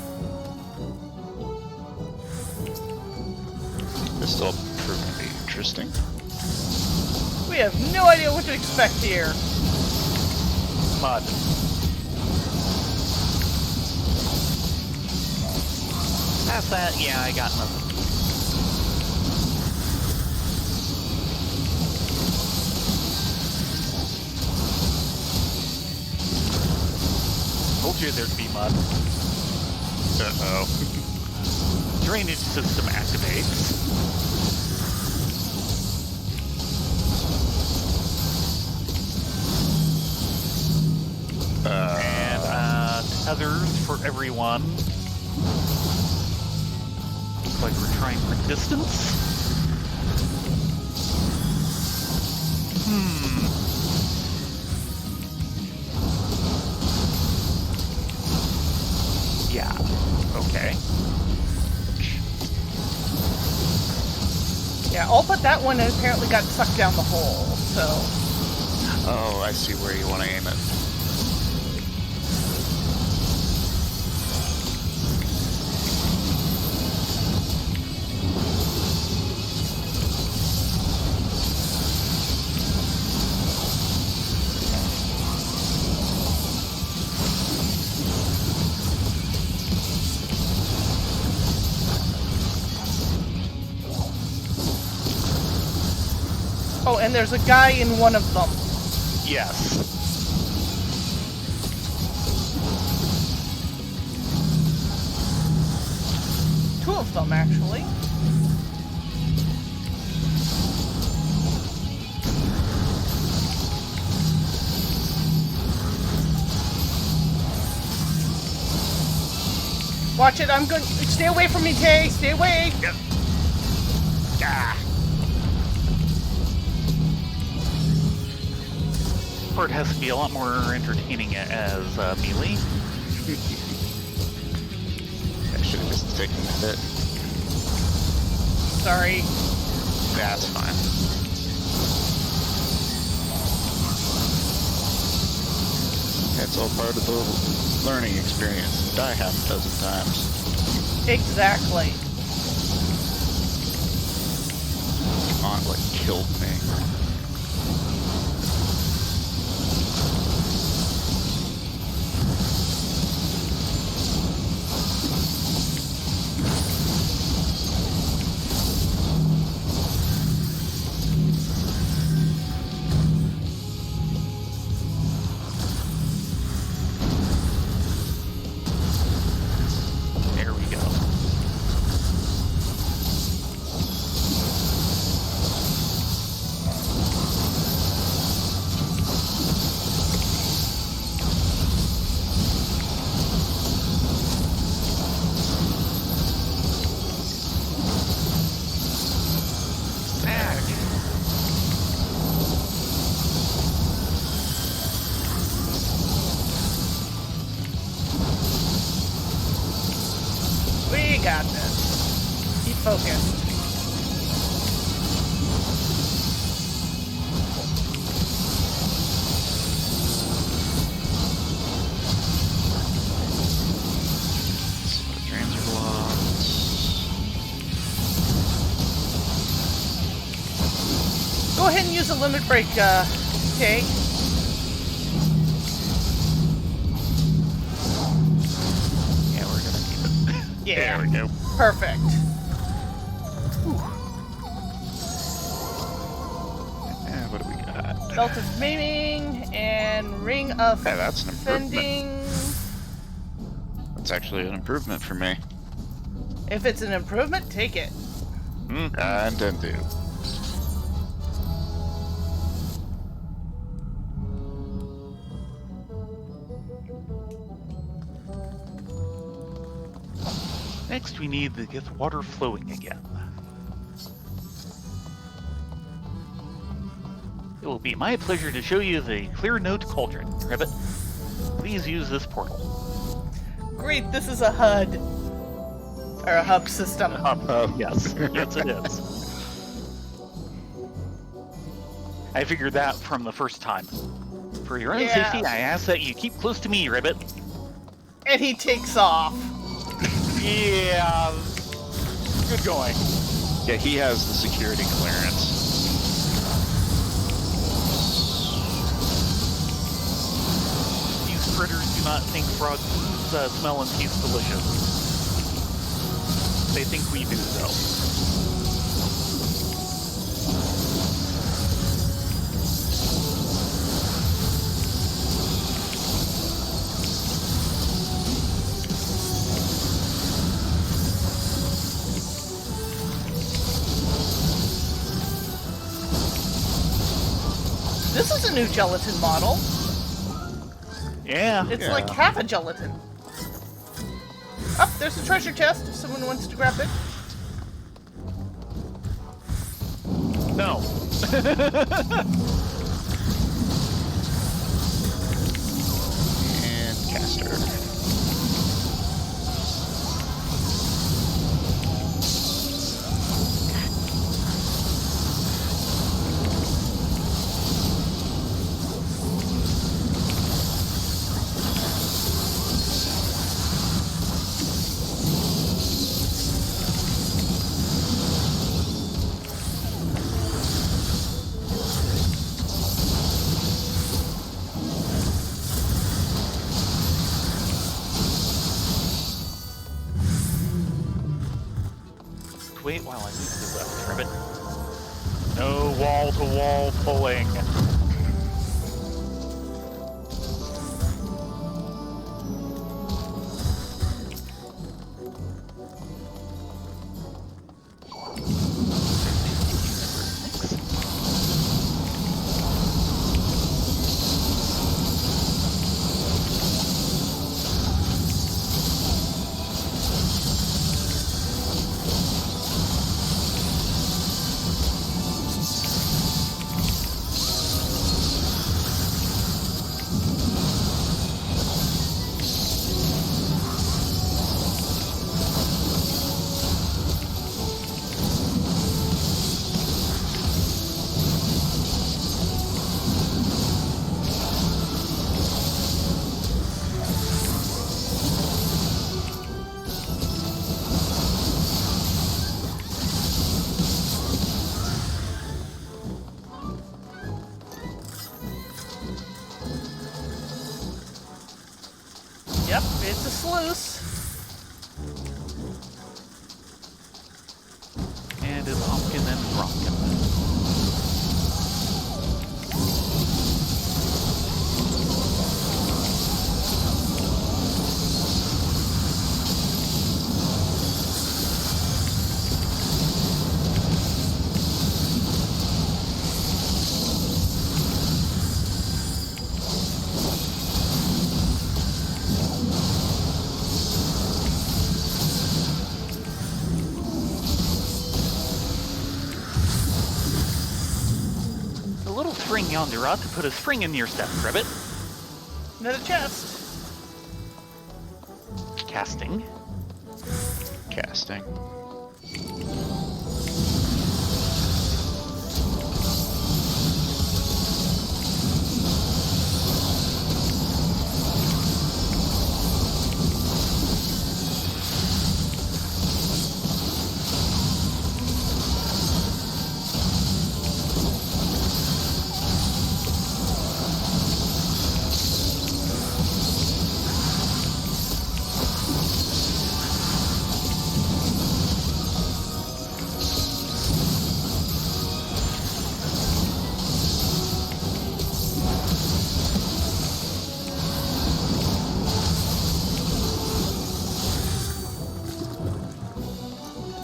This will prove to be interesting. We have no idea what to expect here. Mud. Past that, yeah, I got nothing. Told you there'd be mud. Uh-oh. Drainage system activates. And tethers for everyone. Looks like we're trying for distance. Yeah. Okay. Yeah, all but that one apparently got sucked down the hole, so... Oh, I see where you want to aim it. Oh, and there's a guy in one of them. Yes. Two of them, actually. Watch it, I'm going. Stay away from me, Tay. Stay away. Yep. Ah. It has to be a lot more entertaining as melee. I should have just taken that hit. Sorry. That's fine. That's all part of the learning experience. Die half a dozen times. Exactly. Gauntlet killed me. There we go. We got this. Keep focused. Drains are blocked. Go ahead and use a limit break, Okay. Yeah, we're gonna keep it. Yeah. There we go. Perfect. What do we got? Belt of Maiming and Ring of Yeah, that's an improvement. Fending. That's actually an improvement for me. If it's an improvement, take it. I intend to. Next, we need to get the water flowing again. It will be my pleasure to show you the Clear Note Cauldron, Ribbit. Please use this portal. Great, this is a HUD. Or a hub system. Yes. Yes, it is. I figured that from the first time. For your own safety, I ask that you keep close to me, Ribbit. And he takes off. Yeah. Good going. Yeah, he has the security clearance. These critters do not think frogs smell and taste delicious. They think we do, though. This is a new gelatin model. Yeah. It's like half a gelatin. Oh, there's a treasure chest if someone wants to grab it. No. And caster. Wait while I move to the left, Ribbit. No wall-to-wall pulling. Yep, it's a sluice. And it's honkin' and rockin'. Spring yonder ought to put a spring in your step, Ribbit. Another chest. Casting. Casting.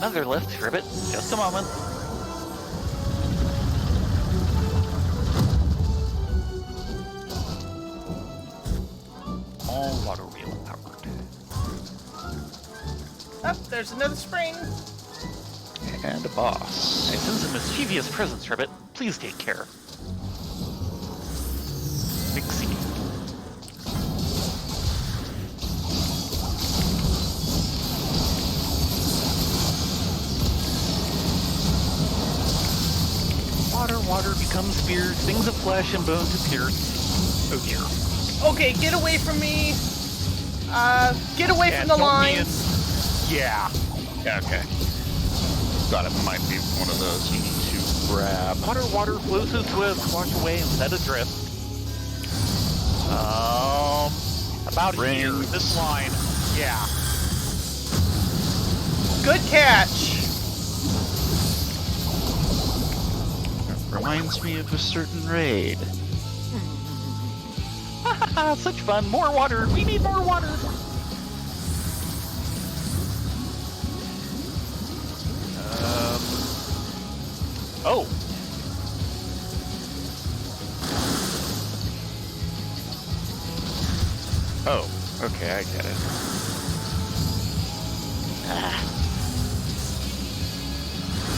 Another lift, Ribbit. Just a moment. All water wheel powered. Oh, there's another spring. And a boss. I sense a mischievous presence, Ribbit. Please take care. Big C. Water becomes spears, things of flesh and bone to pierce. Oh dear. Okay, get away from me. Get away from the don't lines. Yeah. Okay. Thought it might be one of those you need to grab. Water flows so swift, wash away and set adrift. About here, this line. Yeah. Good catch. Reminds me of a certain raid. Such fun. More water. We need more water. Oh. Oh, okay, I get it.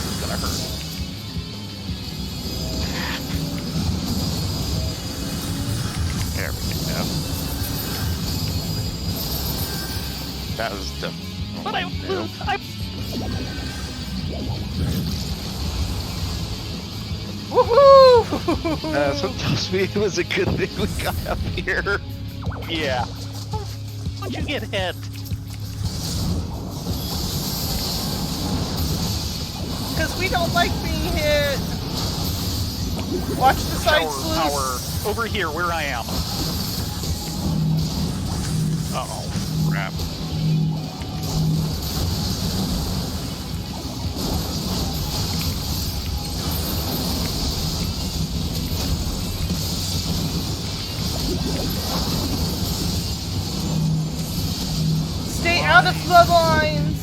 It's gonna hurt. There we go. That was the. But I. Woohoo! So tells me it was a good thing we got up here. Yeah. Once you get hit. Because we don't like being hit. Watch the sides loose. Power. Over here, where I am. Uh-oh. Crap. Stay out of the lines.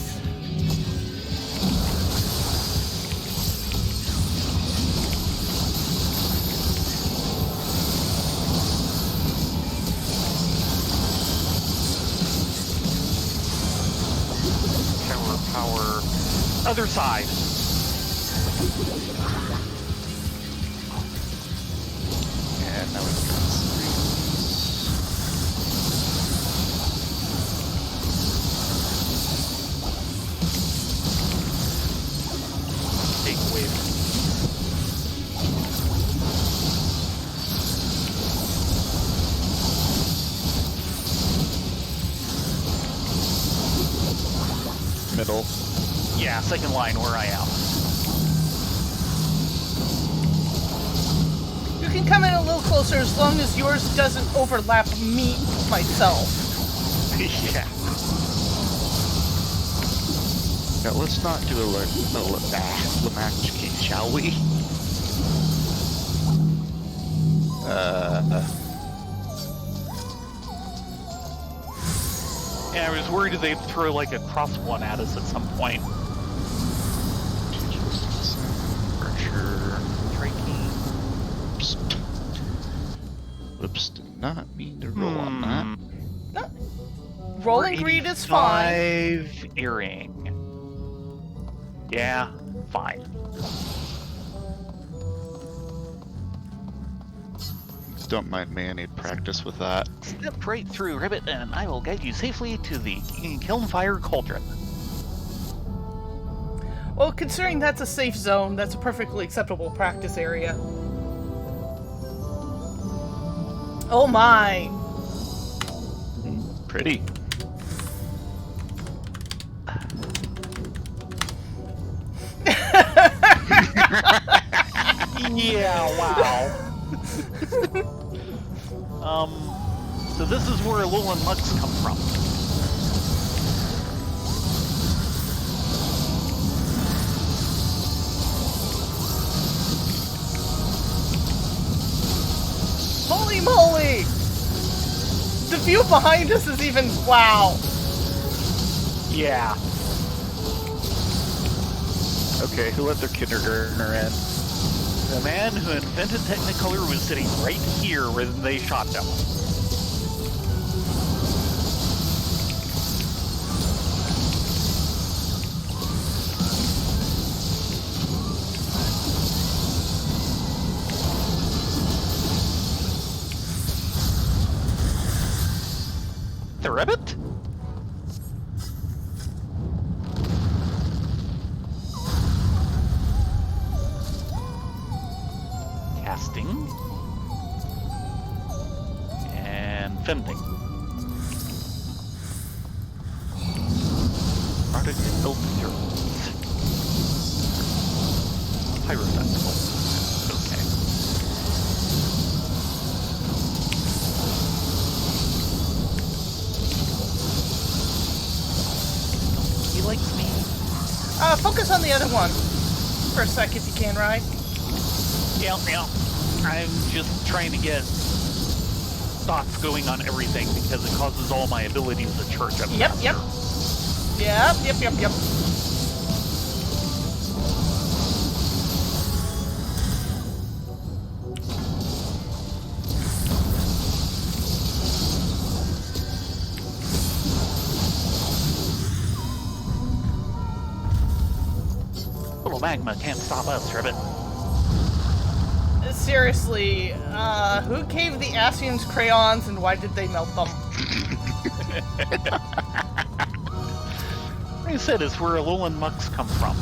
Power. Other side. And now we've got Take away. middle. Yeah, second line where I am. You can come in a little closer as long as yours doesn't overlap me, myself. Yeah. Now let's not do a Lamatch, shall we? Yeah, I was worried they'd throw like a cross one at us at some point. Archer. Whoops, did not mean to roll on that. No. Rolling greed is fine. 5 earring. Yeah, fine. Don't mind me, I need practice with that. Step right through, Ribbit, and I will guide you safely to the Kilnfire Cauldron. Well, considering that's a safe zone, that's a perfectly acceptable practice area. Oh my! Pretty. Yeah, wow. So this is where Alolan Mugs come from. Holy moly! The view behind us is even... wow. Yeah. Okay, who let their kindergartner in? The man who invented Technicolor was sitting right here when they shot them. The rabbit? Casting. And fending. Product health materials. Pyrotechnical. Okay. He likes me. Focus on the other one for a sec if you can, right? Yeah. I'm just trying to get thoughts going on everything because it causes all my abilities to charge up. Yep. Little magma can't stop us, Ribbit. Seriously, who gave the Asians crayons and why did they melt them? Like I said, it's where Alolan mucks come from.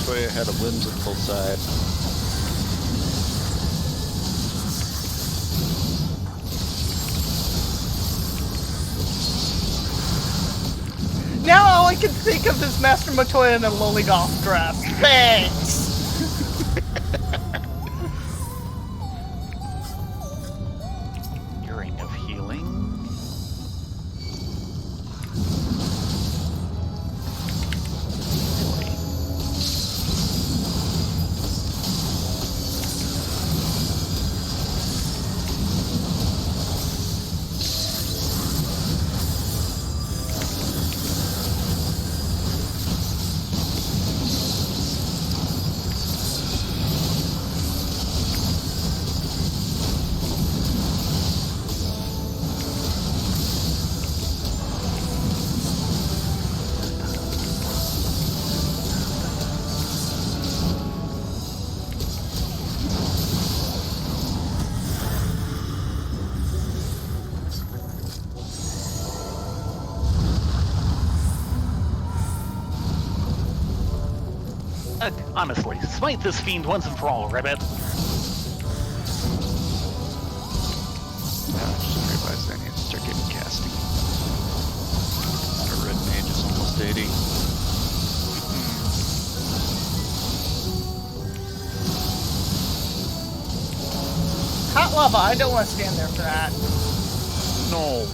Way had a whimsical side. Now all I can think of is Master Matoya in a Lolligoth dress. Thanks! Ring of healing. Honestly, smite this fiend once and for all, Ribbit. I just realized I need to start getting casting. Our red mage is almost 80. Hot lava, I don't want to stand there for that. No.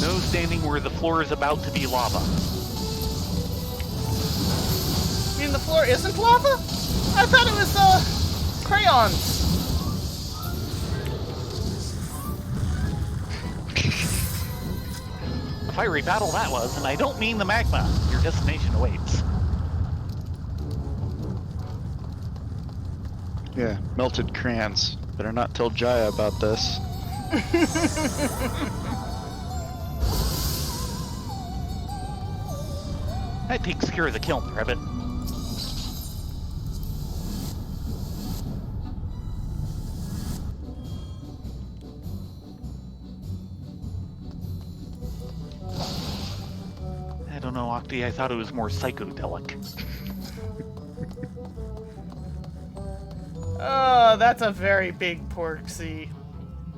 No standing where the floor is about to be lava. You mean the floor isn't lava? I thought it was, crayons. A fiery battle that was, and I don't mean the magma. Your destination awaits. Yeah, melted crayons. Better not tell Jaya about this. That takes care of the kiln, Ribbit. I don't know, Octi, I thought it was more psychedelic. Oh, that's a very big porksy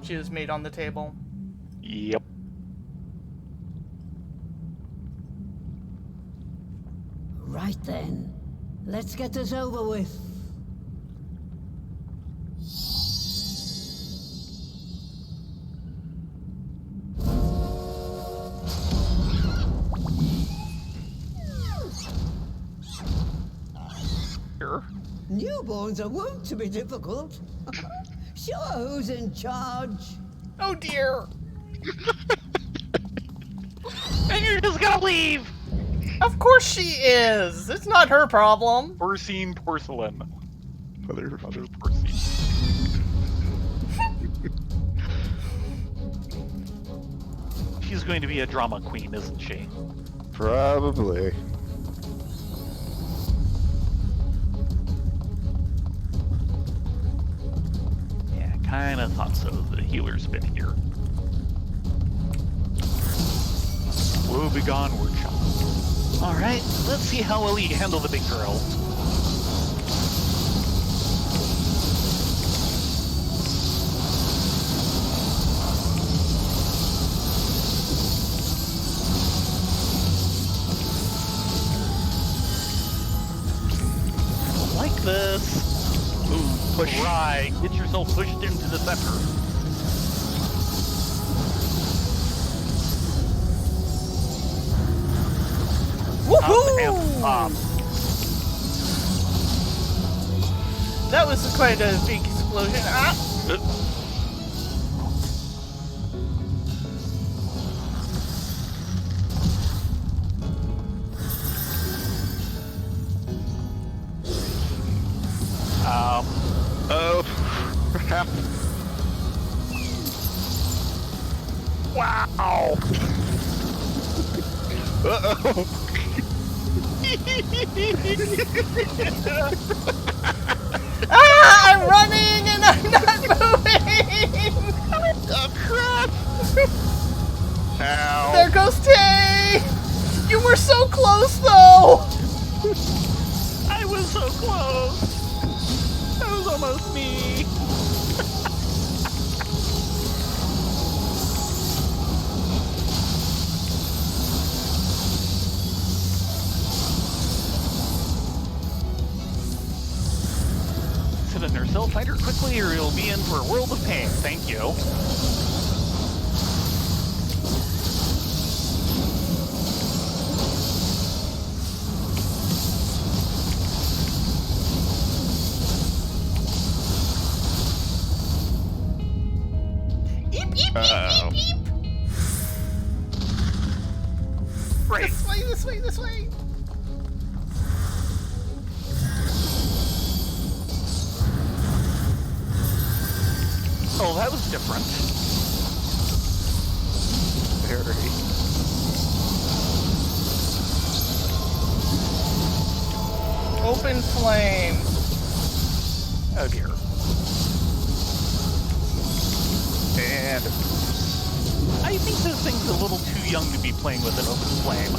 she was made on the table. Yep. Right then. Let's get this over with. Newborns are wont to be difficult. Sure, who's in charge? Oh dear. And you're just gonna leave! Of course she is. It's not her problem. Porcine porcelain. Mother porcine. She's going to be a drama queen, isn't she? Probably. Yeah, kinda thought so. The healer's been here. Woe begone workshop. Alright, let's see how well you handle the big girl. Like this. Ooh, push. Right, get yourself pushed into the center. Woohoo! That was quite a big explosion. Ah! Oh, crap. Wow! Uh-oh. Ah! I'm running and I'm not moving! Oh, crap! Ow. There goes Tay! You were so close, though! I was so close! That was almost me! Sit in yourself, fight her quickly or you'll be in for a world of pain. Thank you. Eep, eep, eep, eep, eep! Right. This way, this way, this way! Oh, that was different. Very. Open flame. Oh dear. And I think this thing's a little too young to be playing with an open flame.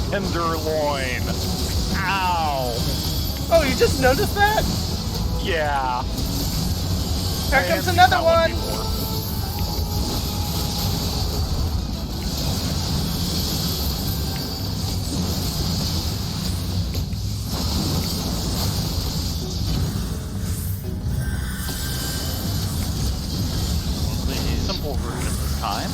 Tenderloin. Ow. Oh, you just noticed that? Yeah. Here comes another one. The simple version this time.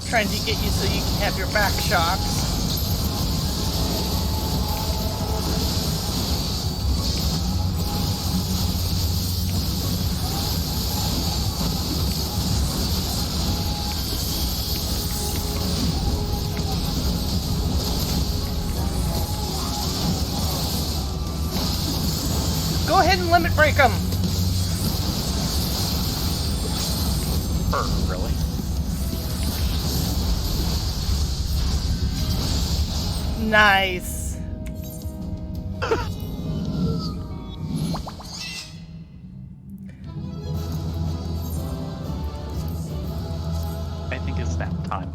Trying to get you so you can have your back shots. Go ahead and limit break them. Really? Nice. I think it's nap time.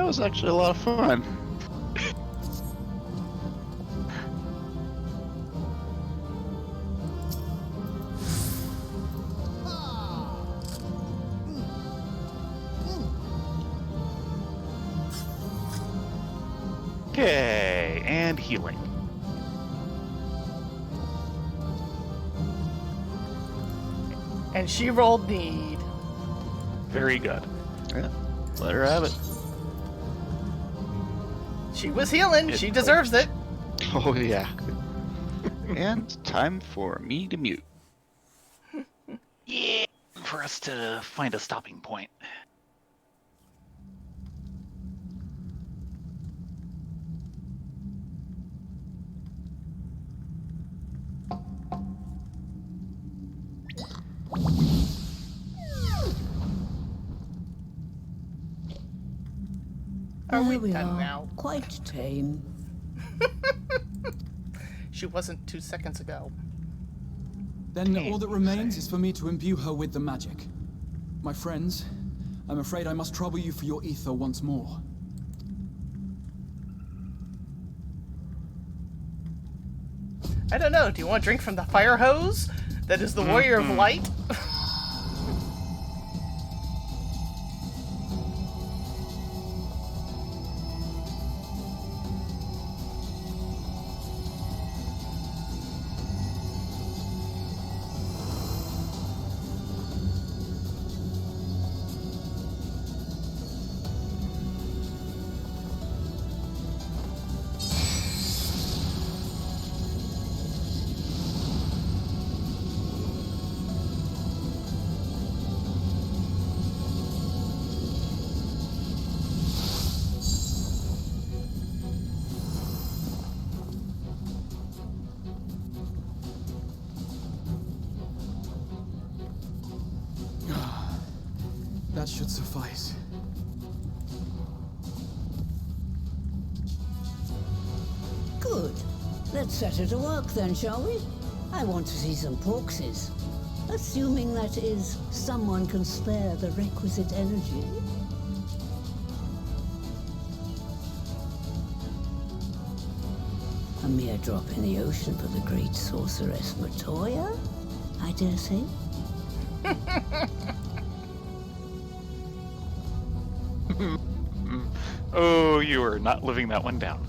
That was actually a lot of fun. Okay, and healing. And she rolled need. Very good. Yeah, let her have it. She was healing. She deserves it. Oh, yeah. And time for me to mute. Yeah, for us to find a stopping point. Are we There we done are. now? Quite tame. She wasn't 2 seconds ago. Then all that remains is for me to imbue her with the magic. My friends, I'm afraid I must trouble you for your ether once more. I don't know. Do you want a drink from the fire hose? That is the warrior of light? That should suffice. Good. Let's set her to work then, shall we? I want to see some porkses. Assuming that is, someone can spare the requisite energy. A mere drop in the ocean for the great sorceress Matoya, I dare say. Oh, you are not living that one down.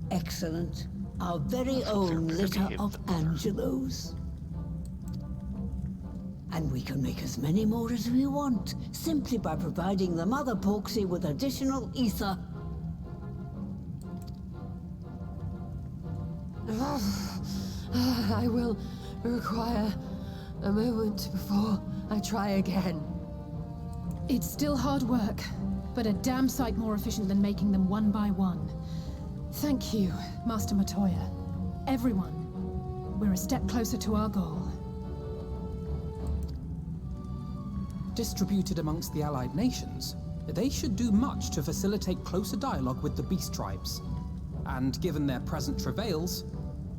Excellent. Our very own litter of Angelos. And we can make as many more as we want, simply by providing the Mother Porksy with additional ether. I will require a moment before I try again. It's still hard work, but a damn sight more efficient than making them one by one. Thank you, Master Matoya. Everyone, we're a step closer to our goal. Distributed amongst the allied nations, they should do much to facilitate closer dialogue with the beast tribes. And given their present travails,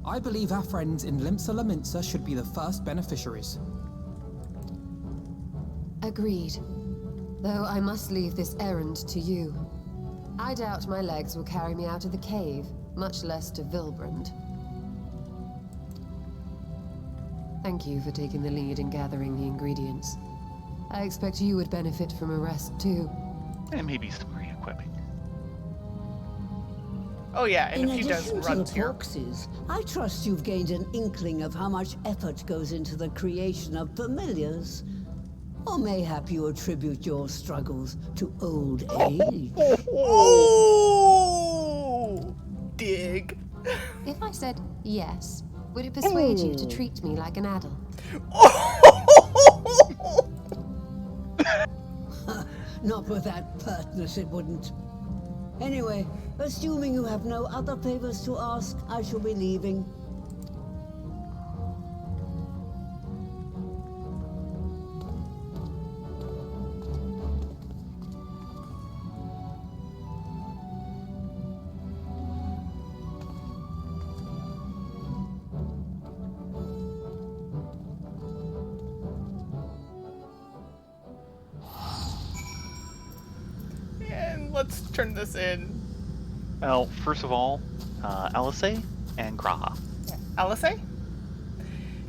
I believe our friends in Limsa Laminsa should be the first beneficiaries. Agreed. Though I must leave this errand to you. I doubt my legs will carry me out of the cave, much less to Vilbrand. Thank you for taking the lead in gathering the ingredients. I expect you would benefit from a rest too. And maybe some re-equipping. Oh yeah, and In if he does addition to runs the here. porkses, I trust you've gained an inkling of how much effort goes into the creation of familiars. Or mayhap you attribute your struggles to old age. Oh! Dig. If I said yes, would it persuade you to treat me like an adult? Not with that pertness, it wouldn't. Anyway, assuming you have no other favors to ask, I shall be leaving. And let's turn this in. Well, first of all, Alisei and Graha. Alisei?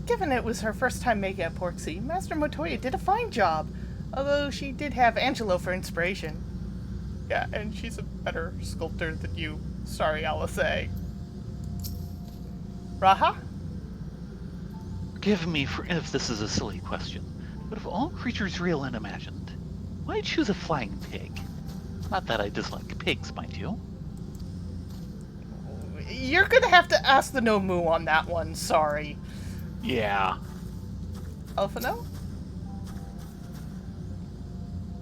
Given it was her first time making a Porksy, Master Motoya did a fine job, although she did have Angelo for inspiration. Yeah, and she's a better sculptor than you. Sorry, Alisei. Raha? Forgive me if this is a silly question, but of all creatures real and imagined, why choose a flying pig? Not that I dislike pigs, mind you. You're gonna have to ask the Nomu on that one, sorry. Yeah. Alphano?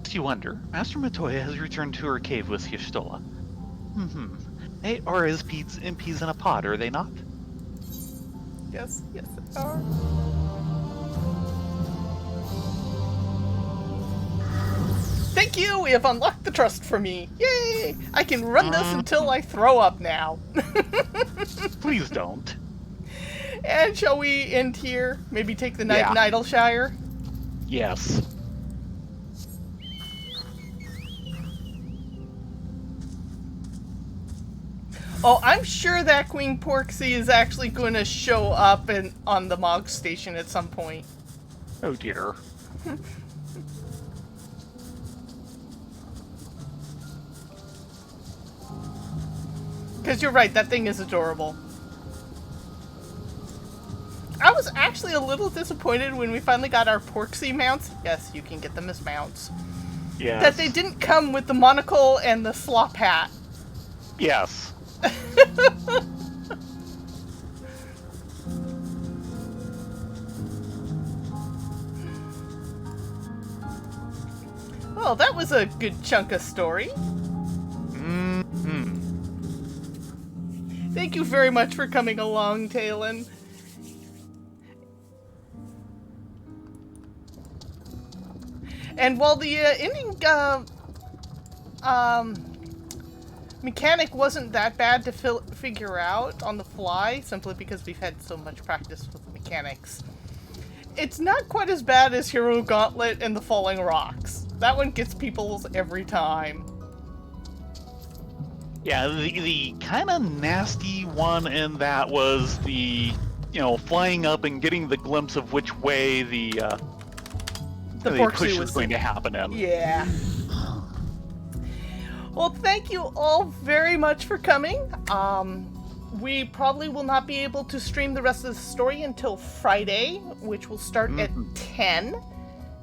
Do you wonder, Master Motoya has returned to her cave with Y'shtola. They are as peas in a pod, are they not? Yes, they are. Thank you! We have unlocked the trust for me. Yay! I can run this until I throw up now. Please don't. And shall we end here? Maybe take the night in Idleshire? Yes. Oh, I'm sure that Queen Porksy is actually going to show up on the Mog Station at some point. Oh dear. Because you're right, that thing is adorable. I was actually a little disappointed when we finally got our Porksy mounts. Yes, you can get them as mounts. Yes. That they didn't come with the monocle and the slop hat. Yes. Well, that was a good chunk of story. Thank you very much for coming along, Talon. And while the ending mechanic wasn't that bad to figure out on the fly, simply because we've had so much practice with mechanics, it's not quite as bad as Hero Gauntlet and the Falling Rocks. That one gets people's every time. Yeah, the kind of nasty one in that was the, flying up and getting the glimpse of which way the push was going to happen in. Yeah. Well, thank you all very much for coming. We probably will not be able to stream the rest of the story until Friday, which will start at 10,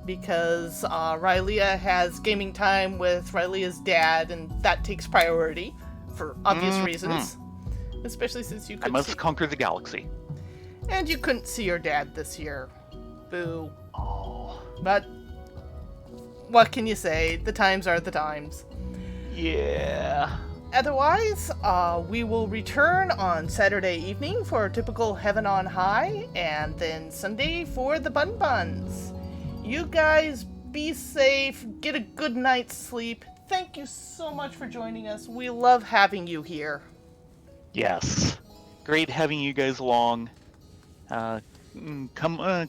because Rylea has gaming time with Rylea's dad, and that takes priority for obvious reasons. Especially since you couldn't conquer the galaxy. And you couldn't see your dad this year. Boo. Oh. But what can you say? The times are the times. Yeah. Otherwise, we will return on Saturday evening for a typical Heaven on High, and then Sunday for the Bun Buns. You guys be safe, get a good night's sleep. Thank you so much for joining us. We love having you here. Yes. Great having you guys along. Come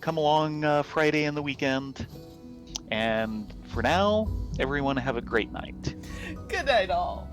along Friday and the weekend. And for now, everyone have a great night. Good night, all.